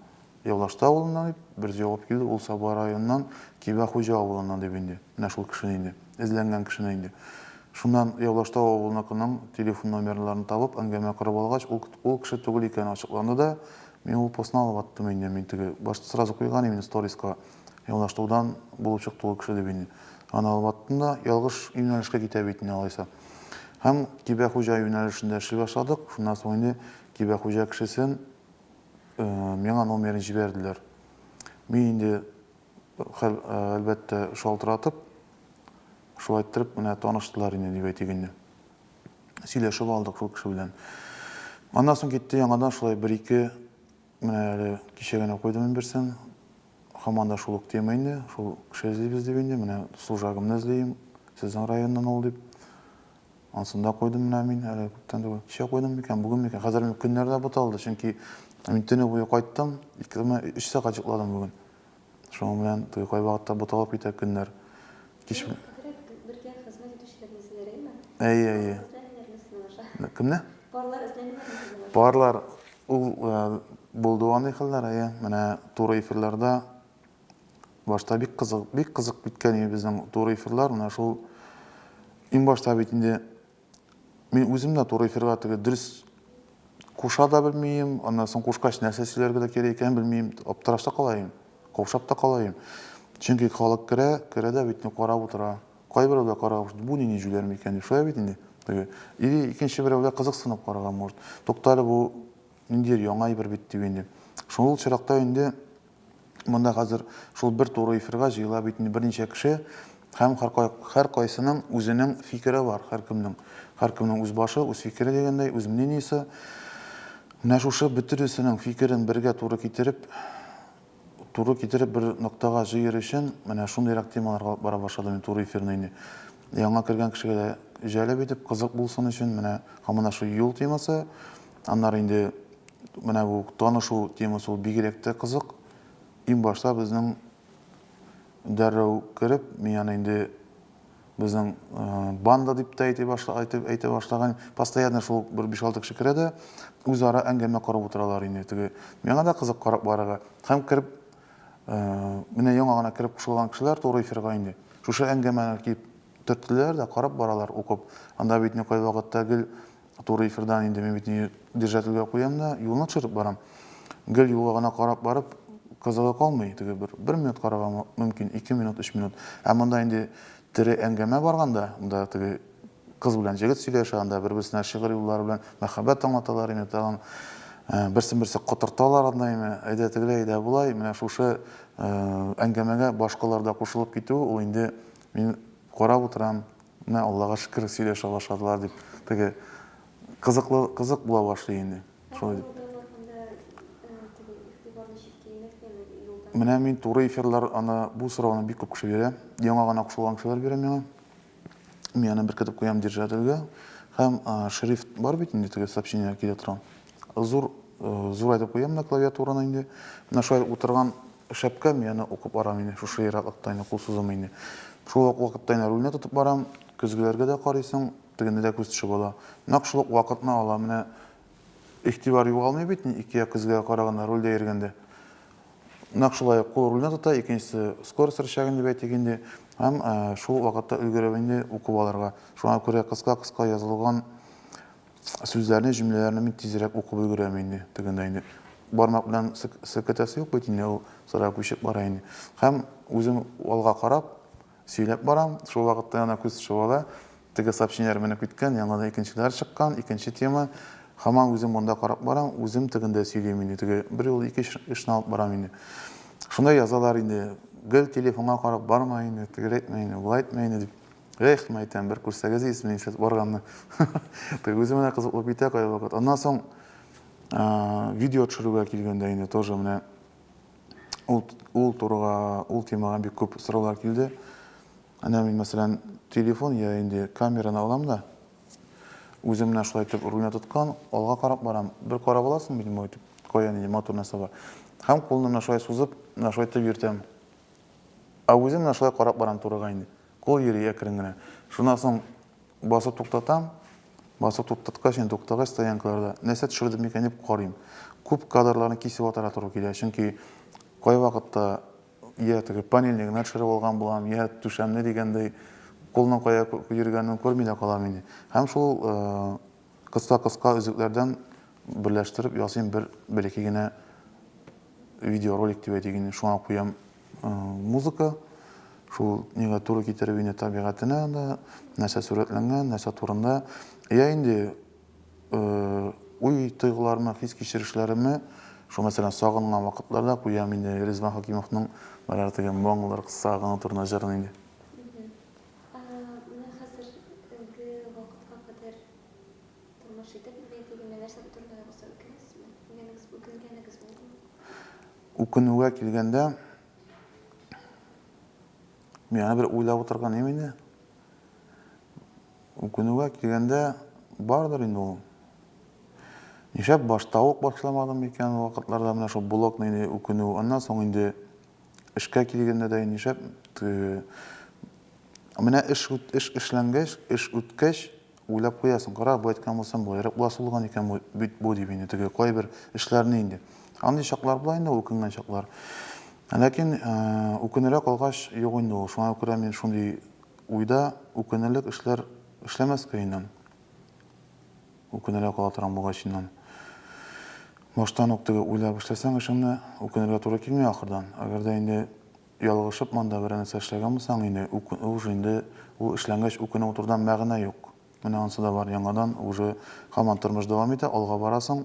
Явлашта авылыннан дип, бер җавап килде, ул Саба районыннан Кибә Хуҗа авылыннан дип инде. Менә шул кешене инде, эзләнгән кешене инде. Шуннан Явлашта авылыныкының телефон номерларын табып, әңгәмә корып алгач, ул кеше түгел икән ачыкланды да, мин ул постны алып аттым инде, мин теге башта сразу куйган идем сториска, Явлаштаудан булып чыкты ул кеше дип инде. Аны алып аттым да, ялгыш юнәлешкә китә бит инде алайса. Һәм Кибә Хуҗа юнәлешендә эшли башладык. Шуннан соң инде Кибә Хуҗа кешесен миңа номерын җибәрделәр. Мин инде әлбәттә шалтыратып, Шул айттырып, менә таныштылар инде дип әйтегенде. Сөйләшеп алдык шул кеше белән. Андан соң китте яңадан шулай 1-2 менә әле кичә генә куйдым берсен. Һаман да шул ук тема инде, шул кеше эзлибез дип инде, менә служагымны эзлим, сезнең районнан ул дип. Ансында куйдым менә мин, әле күптән түгел. Кичә куйдым микән, бүген микән? Хәзер көннәр дә буталды, чөнки мин төне буе кайттым, 2-3 сәгать йокладым бүген. Шуның белән Кайбагатта буталып китә көннәр. Кич Бергә хезмәт итүчеләрне эзләрме? Әйе. Кемне? Парлар эзләнмәме? Парлар ул булды аны хәлләр, әйе. Менә туры эфирларда башта бик кызык биткән безнең туры эфирлар, менә шул иң башта бит инде мин үзем дә туры эфирга дөрес куша да белмим, аннан соң кушкач нәрсә сөйләргә дә кирәк икән белмим, аптырашта калайым, каушап та калайым. Чөнки халык керә дә бит карап утыра. Кайбер дә карап, бу ни җүләр микән дип шулай бит инде. Или икенче берәүләр кызыксынып караган может. Туктале бу ниндидер яңа бер бит дип инде. Шул чиракта инде монда хәзер шул бер туры эфирга җыела бит инде берничә кеше. Һәм һәр кайсының үзенең фикере бар, һәркемнең үз башы, үз фикере дигәндәй, үз мнениесе. Менә шушы бөтенесенең фикерен бергә туры китереп бер ноктага җыер өчен, менә шундыйрак темаларга бара башлады мин туры эфирне инде. Яңа кергән кешегә дә җәлеп итеп, кызык булсын өчен, менә һаман шу юл темасы, аннары инде менә бу танышу темасы ул бигрәк тә кызык. Иң башта безнең дәррәү кереп, мин аны инде безнең банда дип тә әйтә башлаган, постоянно шул 5-6 кеше керә дә үзара әңгәмә карап утыралар инде. Миңа да кызык карап барырга. Һәм кереп, менә яңа гына кереп кушылган кешеләр туры эфирга инде. Шушы әңгәмәне кип төрттеләр дә карап баралар, укып. Анда бит ни кайвакытта гел туры эфирдан инде мин бит держательгә куям да, юлны төшереп барам. Гел юлга гына карап барып, кызыга калмый, бер минут караган мөмкин, 2 минут, 3 минут. Ә монда инде тере әңгәмә барганда, монда кыз белән җегет сөйләшә, анда бер-берсенә шигырь юллары белән мәхәббәт аңлаталар инде, тагын берсе котырталар анда, әйдә тегеләй дә булай, менә шушы әңгәмәгә башкалар да кушылып китү, ул инде мин карап утырам, менә Аллага шөкер сөйләшә башладылар дип, кызык була башлый инде. Шулай. Менә мин туры эфирлар аны бу сорауны бик күп кеше бирә. Яңа гына кушылган кешеләр бирә миңа. Мин аны бер китеп куям держательгә. Һәм шрифт бар бит инде сообщение килә торган. Зур айтып куям на клавиатураны инде. Менә шулай утырган шәпкә мин аны укып барам инде. Шушы ераклыкта инде кул сузым инде. Шул вакытта инде рульне тотып барам. Көзгеләргә дә карыйсың, тегендә дә күз төшеп ала. Нәкъ шул вакытны ала. Менә игътибар югалмый бит инде ике күзгә караганда рульдә йөргәндә. Нәкъ шулай кул рульне тота, икенчесе скорость рычагын дип әйтегәндә, һәм шул вакытта өлгереп инде укып алырга. Шуңа күрә кыска язылган сүзләрне, җөмләләрне мин тизрәк укып өлгерәм инде, тегендә инде. Бармак белән сәкәтәсе юк бит инде, ул сыра күчеп бара инде. Һәм үзем алга карап, сөйләп барам, шул вакытта ана күз төшеп ала, теге сообщениеләр менеп киткән, яңадан икенчеләр чыккан, икенче тема. Һаман үзем монда карап барам, үзем тегендә сөйләйм инде. Бер юл 2 эшне алып барам инде. Шундай язалар инде. Гел телефонга карап барма инде, тегеләйтмә инде, булай әйтмә инде дип. Эх, мәйтәм, бер күрсәгез исмен исәт барганны. Үземә кызыклы бит кай вакыт. Аннан соң видео төшерүгә килгәндә инде тоже менә ул турыга, ул темага бик күп сораулар килде. Ана мин мәсәлән телефон я инде камераны алам да үзем менә шулай итеп рульне тоткан, алга карап барам. Бер карап аласың бит инде итеп, кая инде мотор насаба. Һәм кулны менә шулай сузып, менә шулай итеп йөртәм. Ә үзем менә шулай карап барам турыга инде. Кул йөри әкрен генә. Шуннан соң басып туктатам. Басып туктаткач инде туктагач стоянкаларда нәрсә төшердем микән дип карыйм. Күп кадрларны кисеп атара туры килә, чөнки кай вакытта я теге панельне генә төшереп алган булам, я түшәмне дигәндәй кулның кая йөргәнен күрми дә калам инде. Һәм шул кыска өзекләрдән берләштереп ясыйм бер ике генә видеоролик дип әйтегән, шуңа куям музыка. Шул нигә туры китереп инде табигатына да, нәрсә сурәтләнгән, нәрсә турында. Я инде уй тойгыларны, хис кичерешләремне, шу мәсәлән сагынган вакытларда куям инде Резван Хакимовның барар дигән моңлар сагыну турында җырын инде. Бетер тормош итеп бетеге нәрсә турында булса үкенесезме? Үкенгәнегез булдымы? Үкенүгә килгәндә, мен бер уйлап утырган инде. Үкенүгә килгәндә бардыр инде ул. Нишләп башта ук башламадым икән вакытларда менә шул блокны үкенү. Аннан соң инде эшкә килгәндә дә нишләп менә эш эшләнгәч, эш үткәч, уйлап куясың, кара, бу әйткән булсам булайрак булган икән бит бу дип инде теге кайбер эшләрне инде. Андый чаклар була инде, үкенгән чаклар. Ләкин үкенерәк калгач юк инде ул. Шуңа күрә мин шундый уйда үкенерлек эшләр эшләмәскә инде. Үкенерәк кала торган булгач инде. Баштан ук теге уйлап эшләсәң эшеңне, үкенергә туры килми ахырдан. Әгәр дә инде ялгышып монда бер нәрсә эшләгән булсаң инде, уже инде ул эшләнгәч үкенеп утырдан мәгънә юк. Менә анысы да бар, яңадан уже һаман тормыш дәвам итә, алга барасың.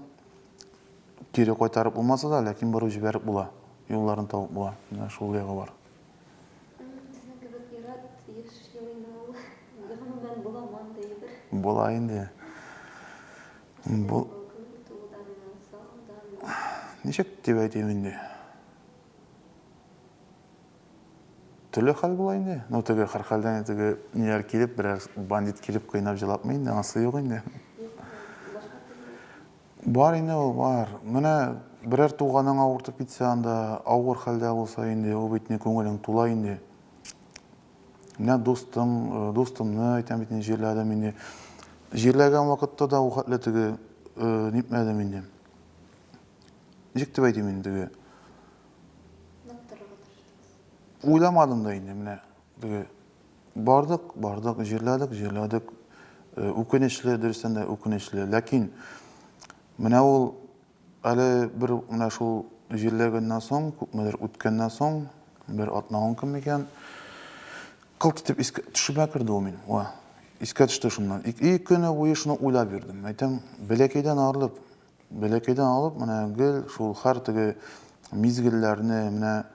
Кире кайтарып булмаса да, ләкин барып җибәреп була. Юлларын табып була. Менә шул ягы бар. Сезнең кебек ират еш елыйны ул. Гомумән буламан диедер. Була инде. Бу ничек дип әйтим инде. Төрле хәл була инде. Ну теге һәр хәлдән теге ниләр килеп, берәр бандит килеп кыйнап җылапмы инде, анысы юк инде. Бар инде ул, бар. Менә берәр туганың авыртып китсә, анда авыр хәлдә булса инде, ул бит не күңелең тула инде. Менә достымны әйтәм бит, җирләдем инде. Җирләгән вакытта да ул хәтле теге нипмәдем инде. Ничек дип әйтим инде теге. Уйламадым да инде, менә теге бардык, җирләдек. Үкенечле, дөрестән дә үкенечле. Ләкин менә ул әле бер менә шул җирләгәннән соң, күпмедер үткәннән соң, бер атнаган кем икән, кылт итеп искә төшемә керде ул мин. Искә төште шуннан. Ике көне буе шуны уйлап йөрдем. Әйтәм, бәләкәйдән алып, менә гел шул һәр теге мизгелләрне, менә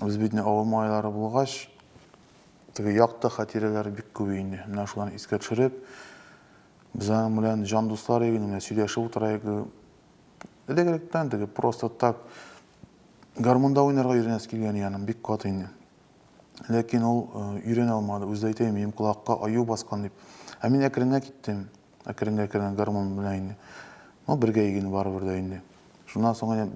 без бит авыл малайлары булгач, теге якты хатирәләр бик күп инде. Менә шуларны искә төшереп, без белән җан дуслар менә сөйләшеп утырайык. Элегрәктән теге просто так гармунда уйнарга өйрәнәс килгән яным бик каты инде. Ләкин ул өйрәнә алмады. Үзе әйтә, минем колакка аю баскан дип. Ә мин әкренгә киттем. Әкренгә гармун белән инде. Ну бергә игене барыбер да инде. Шуннан соң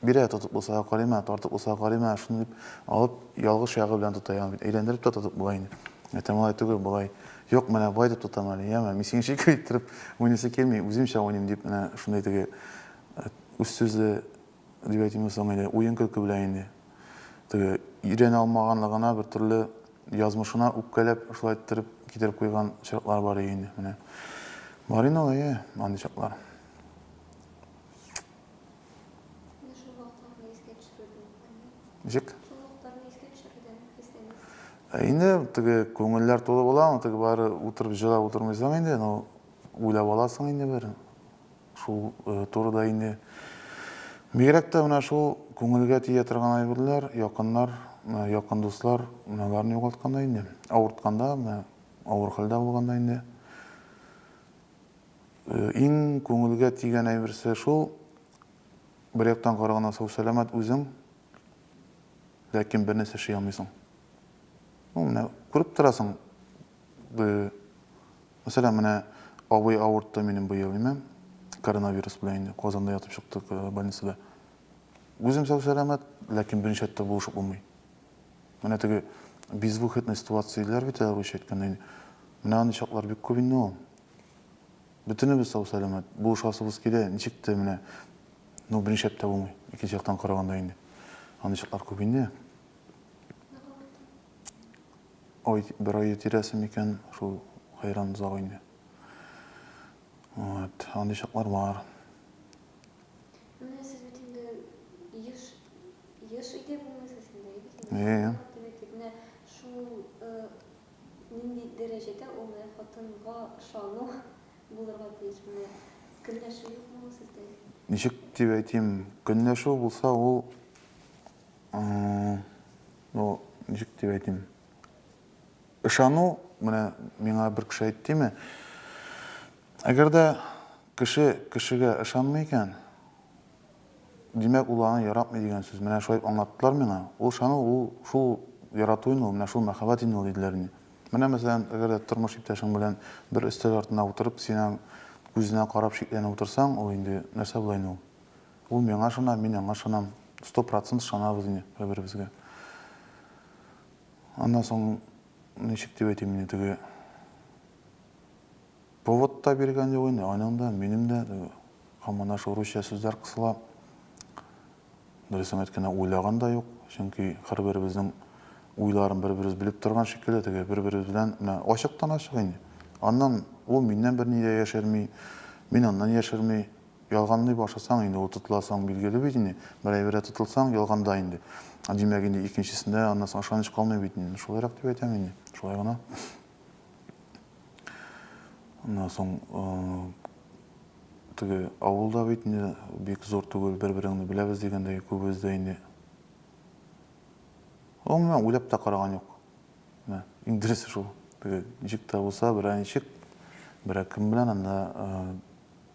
бирә тотып булса карыйма, тартып булса карыйма, шуны дип алып ялгыш ягы белән тотаям. Әйләндереп тотып була инде. Әйтәм, алай түгел, булай. Юк, менә бай дип тотам әле. Яма, мин сиңа шикәр иттереп уйнысы килми, үземчә уйныйм дип, менә шундай теге үз сүзе дип әйтим соң инде, уен көлке белән инде. Теге өйрәнә алмаганлыгына бер төрле язмышына үпкәләп, шулай иттереп китереп куйган чаклар бар инде, менә. Бар инде алай, андый чаклар. Ничек? Инде теге күңелләр тулы була, теге бары утырып җырлап утырмыйсың инде, но уйлап аласың инде бер. Шул турыда инде. Бигрәк тә менә шул күңелгә тия торган әйберләр, якыннар, якын дуслар, менәләрне югалтканда инде. Авыртканда, менә авыр хәлдә булганда инде. Иң күңелгә тигән әйберсе шул, бер яктан караганда сау-сәламәт үзең, ләкин бер нәрсә эшли алмыйсың. Менә күреп торасың. Мәсәлән, менә абый авыртты минем быел, коронавирус белән инде Казанда ятып чыктык больницада. Үзем сау-сәламәт, ләкин берничә тә булышып булмый. Менә теге безвыходный ситуацияләр бит русча әйткәндә. Менә андый чаклар бик күп инде ул. Бөтенебез сау-сәламәт, булышасыбыз килә, ничек тә менә, ну берничә тә булмый. Икенче яктан караганда инде. Андый чаклар күп инде. Ой, бер ай тирәсе микән, шул хайран зак инде. Вот, андый чаклар бар. Менә сез бит инде еш иде булмыйсыз инде. Менә шул нинди дәрәҗәдә ул хатынга ышану булырга тиеш. Менә көнләшү юкмы сездә? Ничек дип әйтим, көнләшү булса ул, ну, ничек дип әйтим, ышану, менә миңа бер кеше әйтте, Эгерде кеше кешегә ышанмый икән, димәк ул аны яратмый дигән сүз. Менә шулай аңлаттылар миңа. Ул шану, ул шул ярату инде, менә шул мәхәббәт инде ул диделәр инде. Менә мәсәлән, эгерде тормыш иптәшең белән бер өстәл артына утырып, синең күзенә карап шикләнеп утырсаң, ул инде нәрсә була инде ул? Ул миңа ышана, мин аңа ышанам. 100% ышанабыз инде бер-беребезгә. Аннан соң ничек дип әйтим инде теге повод та биргән юк инде, аның да, минем дә һәм ана шул русча сүзләр кысыла. Дөресен әйткәндә уйлаган да юк, чөнки һәрберебезнең уйларын бер-беребез белеп торган шикелле, теге бер-беребез белән менә ачыктан ачык инде. Аннан ул миннән берни дә яшерми, мин аннан яшерми. Ялганлый башласаң инде ул тотыласаң билгеле бит инде. Берәй-бере тотылсаң ялганда инде. Димәк инде икенчесендә аннан соң ышаныч калмый бит инде. Шулайрак дип әйтәм инде. Шулай гына. Аннан соң теге авылда бит инде бик зур түгел, бер-береңне беләбез дигәндәй күбебездә инде. Ул менә уйлап та караган юк. Менә иң дөресе шул. Теге ничек тә булса, берәр ничек, берәр кем белән анда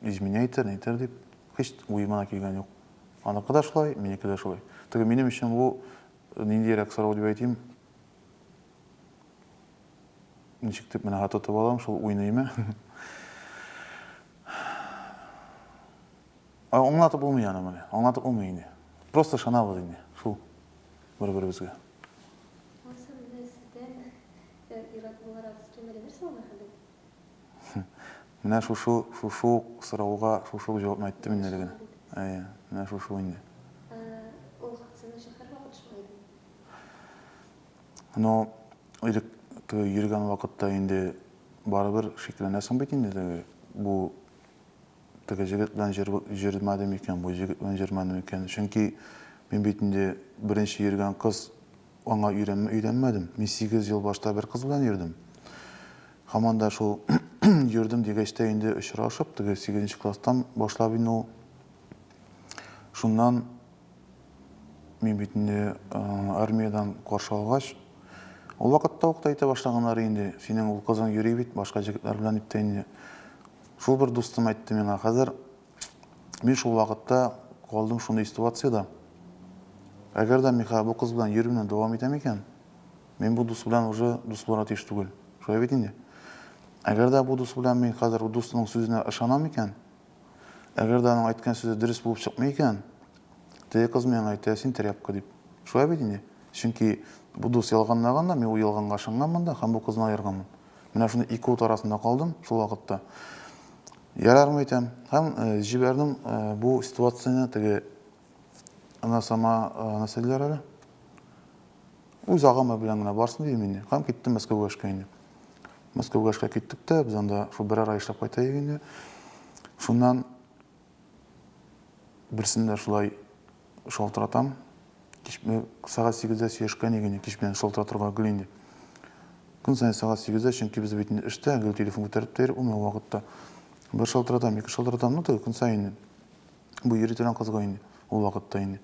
изменяйтер, нәйтер дип, һич уйыма килгән юк. Аныкы да шулай, минеке дә шулай. Теге минем өчен бу ниндирәк сорау дип әйтим. Ничек дип менә тотып алам, шул уйныймы? Аңлатып булмый аны менә, аңлатып булмый инде. Просто ышанабыз инде, шул бер-беребезгә. Аса менә сездән яратуларыгыз кимәле нәрсә ул мәхәббәт? Менә шушы сорауга шушы җавапны әйттем инде генә. Менә шушы инде. Ул сезнең шәһәр вакыт шулай. Но йөргән вакытта инде барыбер шикләнәсең бит инде теге бу теге җегет белән җөрмәдем икән, бу җегет белән җөрмәдем икән. Чөнки мин бит инде беренче йөргән кыз аңа өйрәнмәдем. Мин 8 ел башта бер кыз белән йөрдем. Һаман да шул йөрдем дигәчтә инде очрашып, теге 8нче класстан башлап инде ул. Шуннан мин бит инде армиядан каршы алгач, ул вакытта ук та әйтә башлаганнар инде, синең ул кызың йөри бит башка җегетләр белән дип тә инде. Шул бер дустым әйтте миңа, хәзер мин шул вакытта калдым шундый ситуациядә. Әгәр дә мин бу кыз белән йөрүне дәвам итәм икән, мин бу дус белән уже дус булырга тиеш түгел. Шулай бит инде. Әгәр дә бу дус белән мин хәзер бу дустның сүзенә ышанам икән, әгәр дә аның әйткән сүзе дөрес булып чыкмый икән, теге кыз миңа әйтә, син тряпка дип. Шулай бит инде. Чөнки бу дус ялганлаган да, мин ул ялганга ышанганмын да, һәм бу кызны аерганмын. Менә шуны ике ут арасында калдым шул вакытта. Ярармы әйтәм, һәм җибәрдем бу ситуацияне теге ана сама нәрсәләр әле. Үз агамы белән генә барсын дидем инде. Һәм киттем Мәскәүгә эшкә инде. Мәскәүгә эшкә киттек тә, без анда шул бер ай эшләп кайтайык инде. Шуннан берсендә шулай шалтыратам. Сәгать 8-дә сөйләшкән идек, кич белән шалтыратырга гел инде. Көн саен сәгать 8-дә, чөнки без бит эштә, гел телефон күтәреп тә ул вакытта. Бер шалтыратам, ике шалтыратам, көн саен бу йөри торган кызга инде, ул вакытта инде.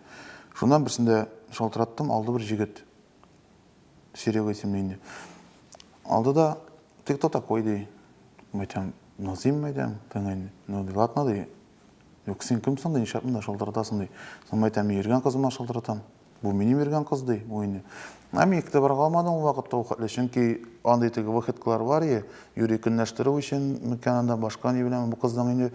Шуннан берсендә шалтыраттым, алды бер җегет. Серега исемле инде. Алды да ты кто такой ди? Мәйтәм, Назим мәйтәм, тәңәйне. Ну, ладно ди. Юк, син кемсең ди, нишләп монда шалтыратасың ди. Соң мәйтәм, йөргән кызыма шалтыратам. Бу минем йөргән кыз ди, бу инде. Мин икте барга алмадым ул вакытта ул хәтле, чөнки андый теге вакытлар бар иде, юри көнләштерү өчен мөмкиннән башка ни белән бу кызның инде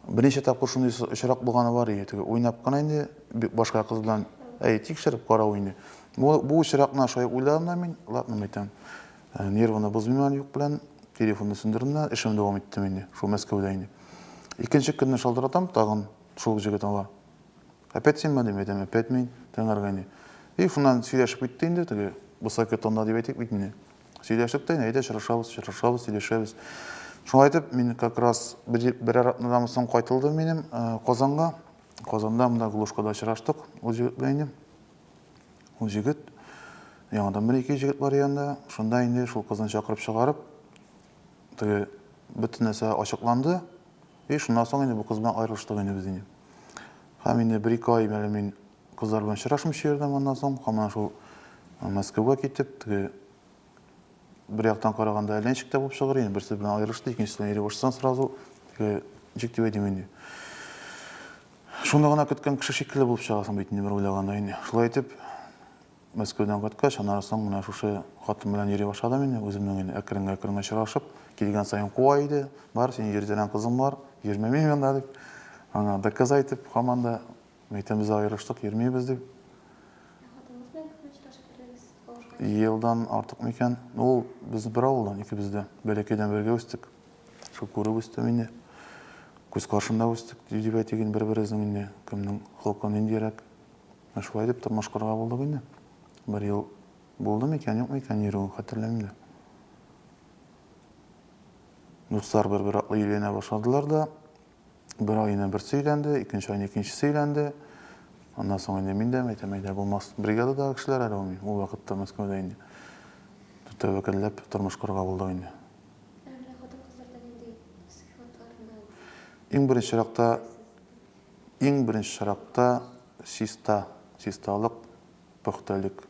берничә тапкыр шундый очрак булганы бар иде, теге уйнап кына инде башка кыз белән тикшереп карау инде. Бу очракны шулай уйладым да мин, ладно мәйтәм. Нервны бозмыйман юк белән телефонны сүндердем дә эшемне дәвам иттем инде, шул Мәскәүдә инде. Икенче көнне шалтыратам, тагын шул җегет ала. Опять син мәдәм әйтәм, опять мин тәңәргә инде. И шуннан сөйләшеп китте инде, теге высокий тонда дип әйтик бит инде. Сөйләшеп тә, әйдә шырашабыз, сөйләшәбез. Шулай итеп, мин как раз берәр атнадан соң кайтылдым минем Казанга. Казанда монда Глушкада очраштык, ул җегет белән инде. Ул җегет яңадан бер-ике җегет бар янында, шунда инде шул кызны чакырып чыгарып, теге бөтен нәрсә ачыкланды. И шуннан соң инде бу кыз белән аерылыштык инде без инде. Һәм инде бер-ике ай мәле мин кызлар белән очрашмыйча йөрдем, аннан соң һаман шул Мәскәүгә китеп, теге bir яктан караганда әйләнчектә булып чыгыр инде. Берсе белән аерышты, икенчесенә ире башсан сразу җик дип әйтим инде. Шунда гына көткән кеше шикелле булып чыгасың бит инде бер уйлаганда инде. Шулай итеп Мәскәүдән кайткач, аннан соң менә шушы хатын белән йөри башладым инде, үземнең инде әкрен-әкрен очрашып, килгән саен куа иде. Бар, син йөртәлән кызым бар, йөрмәм янда дип. Аңа доказать итеп, һаман да әйтәм без аерыштык, йөрмибез дип. Хатыныңыз белән күп очрашып йөрегез, кавышкан. Елдан артык микән? Ул без бер авылдан, икебез дә бәләкәйдән бергә үстек. Шул күреп үстем инде. Күз каршында үстек дип әйтеген бер-беребезнең инде, кемнең холкы ниндирәк. Шулай дип тормыш корырга булдык инде. Бер ел булды микән, юк микән, йөрү хәтерләмим дә. Дуслар бер-бер атлы өйләнә башладылар да, бер айына берсе өйләнде, икенче айына икенчесе өйләнде. Аннан соң инде мин дә әйтәм, әйдә булмас. Бригададагы кешеләр әле ул ул вакытта Мәскәүдә инде. Тәвәккәлләп тормыш корырга булдык инде. Менә хатын-кызларда нинди сыйфатларны Иң беренче чиракта чисталык, пөхтәлек.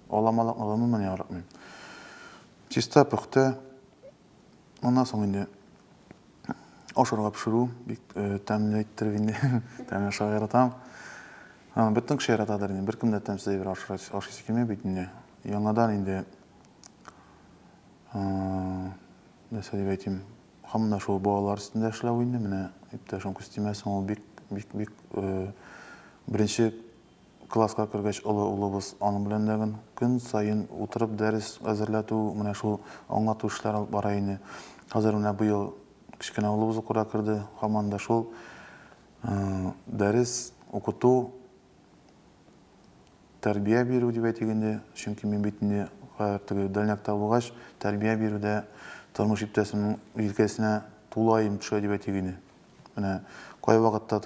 Аламалыкны гомумән яратмыйм. Чиста, пөхтә. Аннан соң инде ашарга пешерү бик тәмле иттереп инде. Тәмле ашарга яратам. Бөтен кеше яратадыр инде. Беркем дә тәмсез бер ашыйсы килмәй бит инде. Яңадан инде нәрсә дип әйтим, һаман шул балалар өстендә эшләү инде. Менә иптәшем Кустимәсен ул бик беренче класска кергәч улыбыз аның белән дә көн сайын утырып дәрес әзерләтү, менә шул аңлату эшләре алып бара инде. Хәзер менә быел кичкенә улыбыз укырга керде, һаман да шул дәрес укыту, тәрбия бирү дип әйтгәндә, чөнки мин бит инде дальнякта булгач, тәрбия бирүдә тормыш иптәшемнең җилкәсенә тулаем төшә дип әйтгәндә. Менә кай вакытта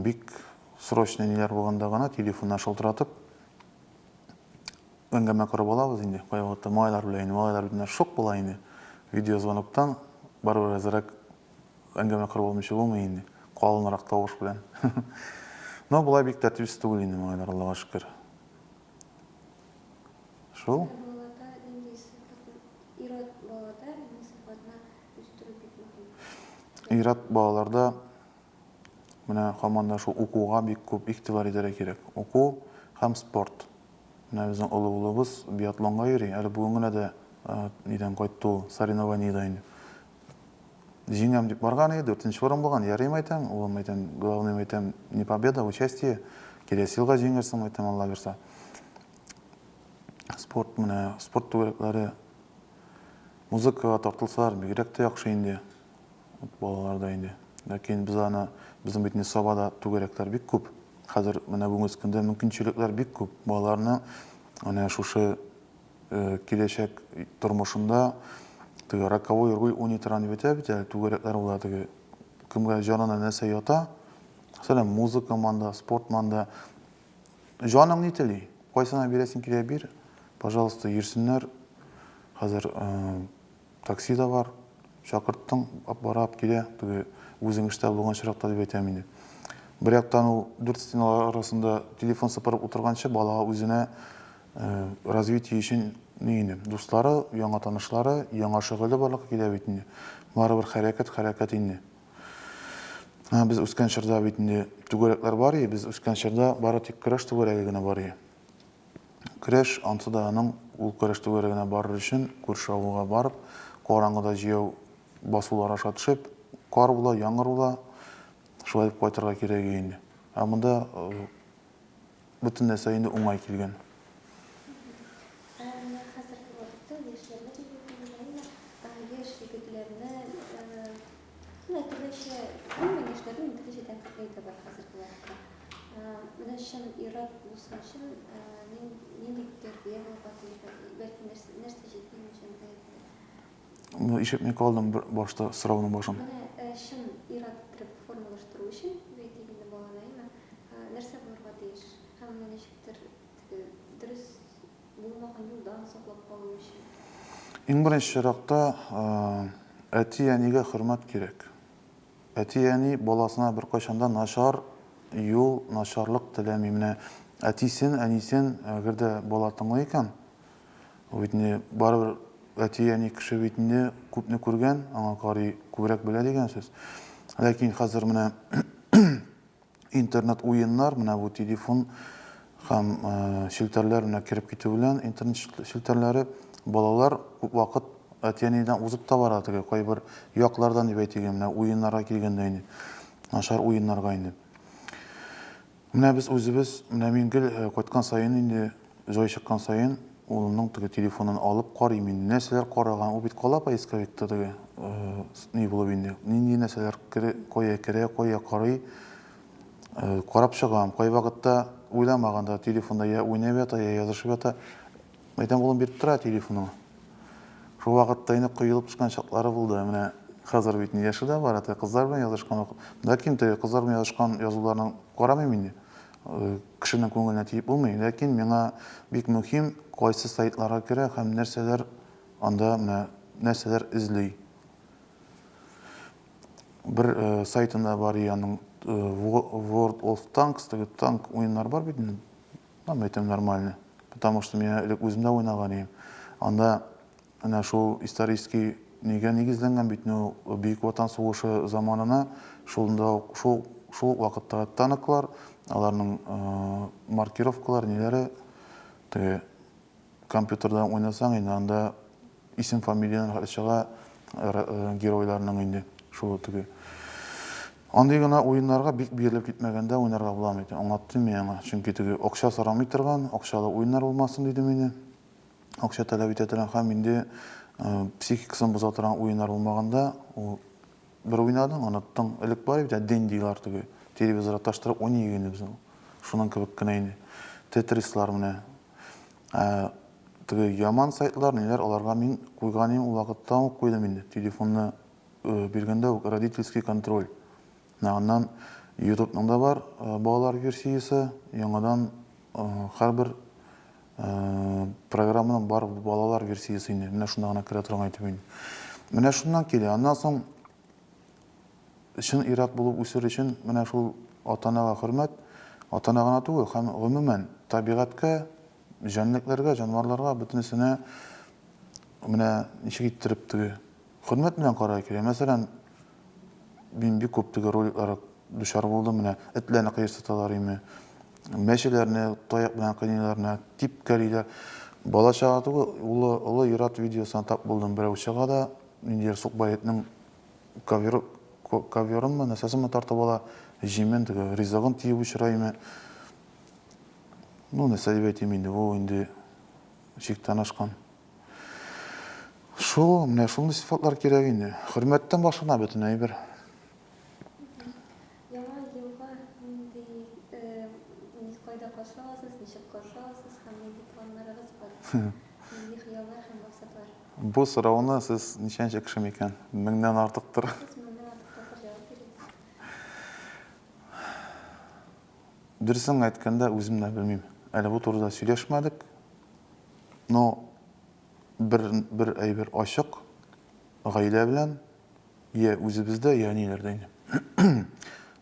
бик срочный ниләр булганда гына телефонна шалтыратып әңгәмә корып алабыз инде. Кай вакытта малайлар белән шок була инде. Видеозвоноктан барыбер әзрәк әңгәмә корып алмыйча булмый инде. Калынрак тавыш белән. Но булай бик тәртипсез түгел инде малайлар, Аллага шөкер. Шул. балада нинди сыйфатны, ират балада нинди сыйфатны үстерү бик мөһим. Ират балаларда менә һаман да шул укуга бик күп игътибар итәргә кирәк. Уку һәм спорт. Менә безнең улыбыз биатлонга йөри. Әле бүген генә дә нидән кайтты ул, соревнованиедә инде. Җиңәм дип барган иде, 4нче урын булган. Ярыйм әйтәм, улым әйтәм, главный әйтәм, не победа, участие. Киләсе елга җиңәрсең әйтәм, Алла бирсә. Спорт менә, спорт түгәрәкләре, музыкага тартылсалар, бигрәк тә яхшы инде. Балаларда инде. Ләкин безнең бит сабада түгәрәкләр бик күп. Хәзер менә бүгенге көндә мөмкинчелекләр бик күп. Балаларны менә шушы киләчәк тормышында раковой роль уйнатырга дип әйтә бит, түгәрәкләр була кемгә җанына нәрсә ята. Мәсәлән, музыка манда, спорт манда. Җаның ни тели? Кайсына бирәсең килә бир. Пожалуйста, йөрсеннәр. Хәзер такси да бар. Чакырттың, барып килә, үзең эштә булган чиракта дип әйтәм инде. Бер яктан ул 4 стеналар арасында телефон сыпырып утырганчы балага үзенә развитие өчен инде дуслары, яңа танышлары, яңа шөгыле барлыкка килә бит инде. Барыбер хәрәкәт инде. Без үскән чорда бит инде түгәрәкләр бар иде, без үскән чорда бары тик көрәш түгәрәге генә бар иде. Көрәш ансыда аның ул көрәш түгәрәгенә барыр өчен күрше авылга барып, караңгыда җәяү басулар аша төшеп, кар була, яңгыр була, шулай дип кайтырга кирәк инде. Монда бөтен нәрсә инде уңай килгән. Менә хәзерге вакытта яшьләрне яшь егетләрне теләчә, яшьләрнең теләчә тәнкыйтьләре бар хәзерге вакытта. Менә чын ират булсын өчен нинди тәрбия бәлки нәрсә җитми өчен Ишетмәй калдым башта сорауның башын. менә чын ират итеп формалаштыру өчен бәйтегендә балаларны нәрсә булырга тиеш? Һәм ничектер дөрес булмаган юлдан саклап калу өчен. Иң беренче чиракта әти-әнигә хөрмәт кирәк. Әти-әни баласына беркайчанда начар юл, начарлык теләми. Менә әтисен, әнисен әгәр дә бала тыңлый икән, Битне барыбер әти-әни кеше битне күпне күргән, аңа карый күбрәк белә дигән сүз. Ләкин хәзер менә интернет уеннар, менә бу телефон һәм шелтәрләр менә кирип китү белән интернет шелтәрләре балалар күп вакыт әти-әнидән узып та бара теге кайбер яклардан дип әйтегез, менә уеннарга килгәндә инде. Нашар уеннарга инде. Менә без үзебез, менә мин гел кайткан сайын инде, җай чыккан сайын улымның теге телефонын алып карыйм инде. Нәрсәләр караган, ул бит кала поисковикта теге ни булып инде. Нинди нәрсәләр кая керә, кая карый. Карап чыгам. Кай вакытта уйламаганда телефонда я уйнап ята, я язышып ята. Мәйтәм улым биреп тора телефонны. Шул вакытта инде коелып чыккан чаклары булды. Менә хәзер бит ни яшы да бар, ата кызлар белән язышкан вакыт. Ләкин теге кызлар белән язышкан язуларны карамыйм инде. Кешенең күңеленә тиеп булмый. Ләкин миңа бик мөһим кайсы сайтларга керә һәм нәрсәләр анда менә нәрсәләр эзли. Бер сайтында бар яның World of Tanks, теге танк уеннар бар бит. Там әйтәм нормально. Потому что мен элек үзем дә уйнаган идем. Анда ана шул исторический нигә нигезләнгән бит, Бөек Ватан сугышы заманына шул вакытта танклар, аларның маркировкалар, ниләре теге компьютердан уйнасаң инде анда исем фамилияны чыга геройларның инде шул теге. Андый гына уеннарга бик бирелеп китмәгәндә уйнарга буламый. Аңлаттым миңа, чөнки теге акча сорамый торган, акчалы уеннар булмасын диде мине. Акча таләп итә торган һәм инде психикасын боза торган уеннар булмаганда, ул бер уйнадың, оныттың. Элек бар иде дендилар теге, телевизорга таштырып уйный иде без. Шуның кебек кенә инде. Тетрислар менә. Теге яман сайтлар, ниләр, аларга мин куйган идем, ул вакытта ук куйдым инде. Телефонны биргәндә ук родительский контроль. Аннан YouTube'ның да бар балалар версиясе, яңадан һәрбер программаның бар балалар версиясе инде. Менә шунда гына керә торган итеп инде. Менә шуннан килә. Аннан соң өчен ират булып үсер өчен менә шул ата-анага хөрмәт, ата-ана гына түгел, һәм гомумән табигатькә, җанлыкларга, җанварларга бөтенесенә менә ничек иттереп теге хөрмәт белән карар кирәк. Мәсәлән, мин бик күп теге роликлар душар булдым, менә этләрне кыерсыталар име, мәчеләрне таяк белән кыйныйларны, типкәлиләр. Бала чага түгел, улы ират видеосын тап булдым. Берәү чыга да, инде сукбаетның коверын нәрсәсен тартып ала, җимен теге ризыгын тиеп учрайме. Нәрсә дип әйтим инде, ул инде чиктән ашкан. Менә шундый сыйфатлар кирәк инде. Хөрмәттән башына бөтен әйбер. Яңа елга нинди кайда каршы аласыз, ничек каршы аласыз һәм нинди планнарыгыз бар? Нинди хыяллар һәм максатлар? Бу сорауны сез ничәнче кеше микән? 1000дән артыктыр. Сез монда артык җавап бирегез. Дөресен әйткәндә, үзем дә белмим. Әле бу турыда сөйләшмәдек. Но бер әйбер ачык гаилә белән я үзебездә, я ниләрдә инде.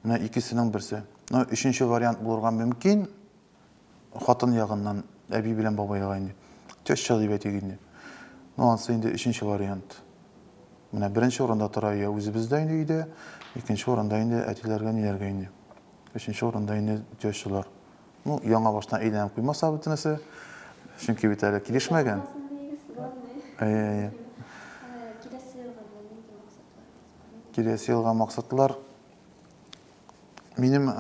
Менә икесенең берсе. Но өченче вариант булырга мөмкин. Хатын ягыннан әби белән бабайга инде. Теща дип әйтик инде. Но ансы инде өченче вариант. Менә беренче урында тора я үзебездә инде өйдә, икенче урында инде әтиләргә ниләргә инде. Өченче урында инде тещалар. Яңа баштан әйләнеп куймаса бөтенесе. Чөнки бит әле килешмәгән. Киләсе елга максатлар. Минем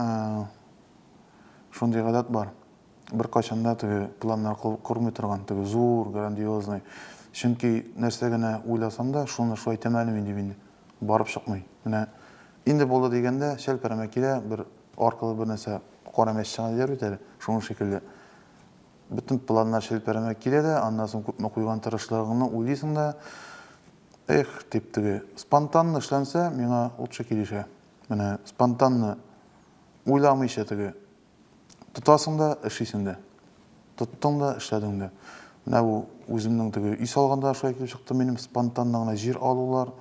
шундый гадәт бар. Бер качанда теге планнар курмый торган, теге зур, грандиозный. Чөнки нәрсә генә уйласам да, шуны шулай тәмәлим инде барып чыкмый. Менә инде булды дигәндә, шәлпәрәмә килә, бер аркылы бер нәрсә карамәс чыга диләр бит әле. Шуның шикелле. Bütün planlar şelpәрәмә килә дә, аннан соң күпме куйган тырышлыгыңны уйлыйсың да, дип теге спонтанно эшләнсә, миңа лучше килешә. Менә спонтанно уйламыйча теге тотасың да, эшлисең дә. Тоттың да, эшләдең дә. Менә бу үземнең теге үй салганда шулай килеп чыкты, минем спонтанно гына җир алулар,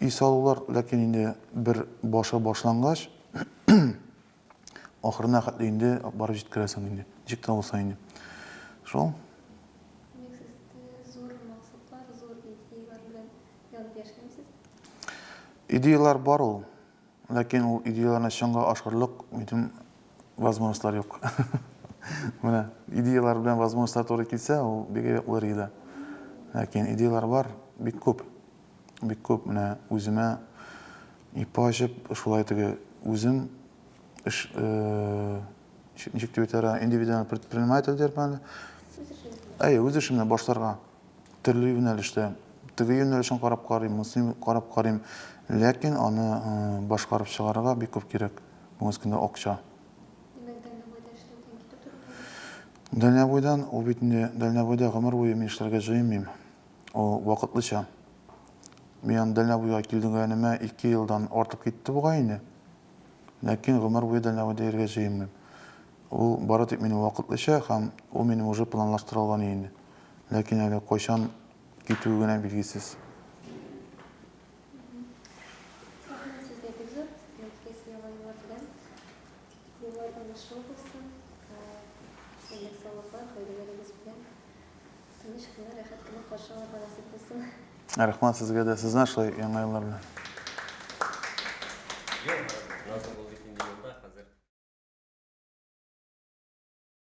үй салулар, ләкин инде бер башлангач, ахырына хәтле инде барып җиткерәсең инде. Җиктә булса инде. Шул. эшлейсиз? Идеялар бар ул, ләкин ул идеяларны чынга ашырырлык минем возможностьлар юк. Менә идеялар белән возможностьлар туры килсә, ул бик уңай да. Ләкин идеялар бар, бик күп. Бик күп. Менә үземә ип ачып, шулай теге үзем эш ничек дип әйтәләр, индивидуаль предприниматель дирмен. Үз эшемне башларга төрле юнәлештә, теге юнәлешен карап карыйм, монысын карап карыйм. Ләкин аны башкарып чыгарга бик күп кирәк. Бүгенге көндә акча. Дальнобойдан, ул бит инде дальнобойда гомер буе мин эшләргә җыенмыйм. Ул вакытлыча. Мин дальнобойга килгәнемә 2 елдан артып китте бугай инде. Ләкин гомер буе дальнобойда йөргә җыенмыйм. Ул бары тик минем вакытлыча һәм ул минем уже планлаштырылган инде. Ләкин әле кайчан китүе генә билгесез. Рахмат сезгә бик зур. Нәтиҗәсе ялгайлар белән. Юллардан ошол булсын. Сәләмәт саулыклар, хәйрләрегез белән. Тыныч кына, рәхәт кына каршы алырга насыйп булсын. Рәхмәт сезгә дә, сезне шулай яңа еллар белән. Yok, nasıl oldu ikinci yılda hazır.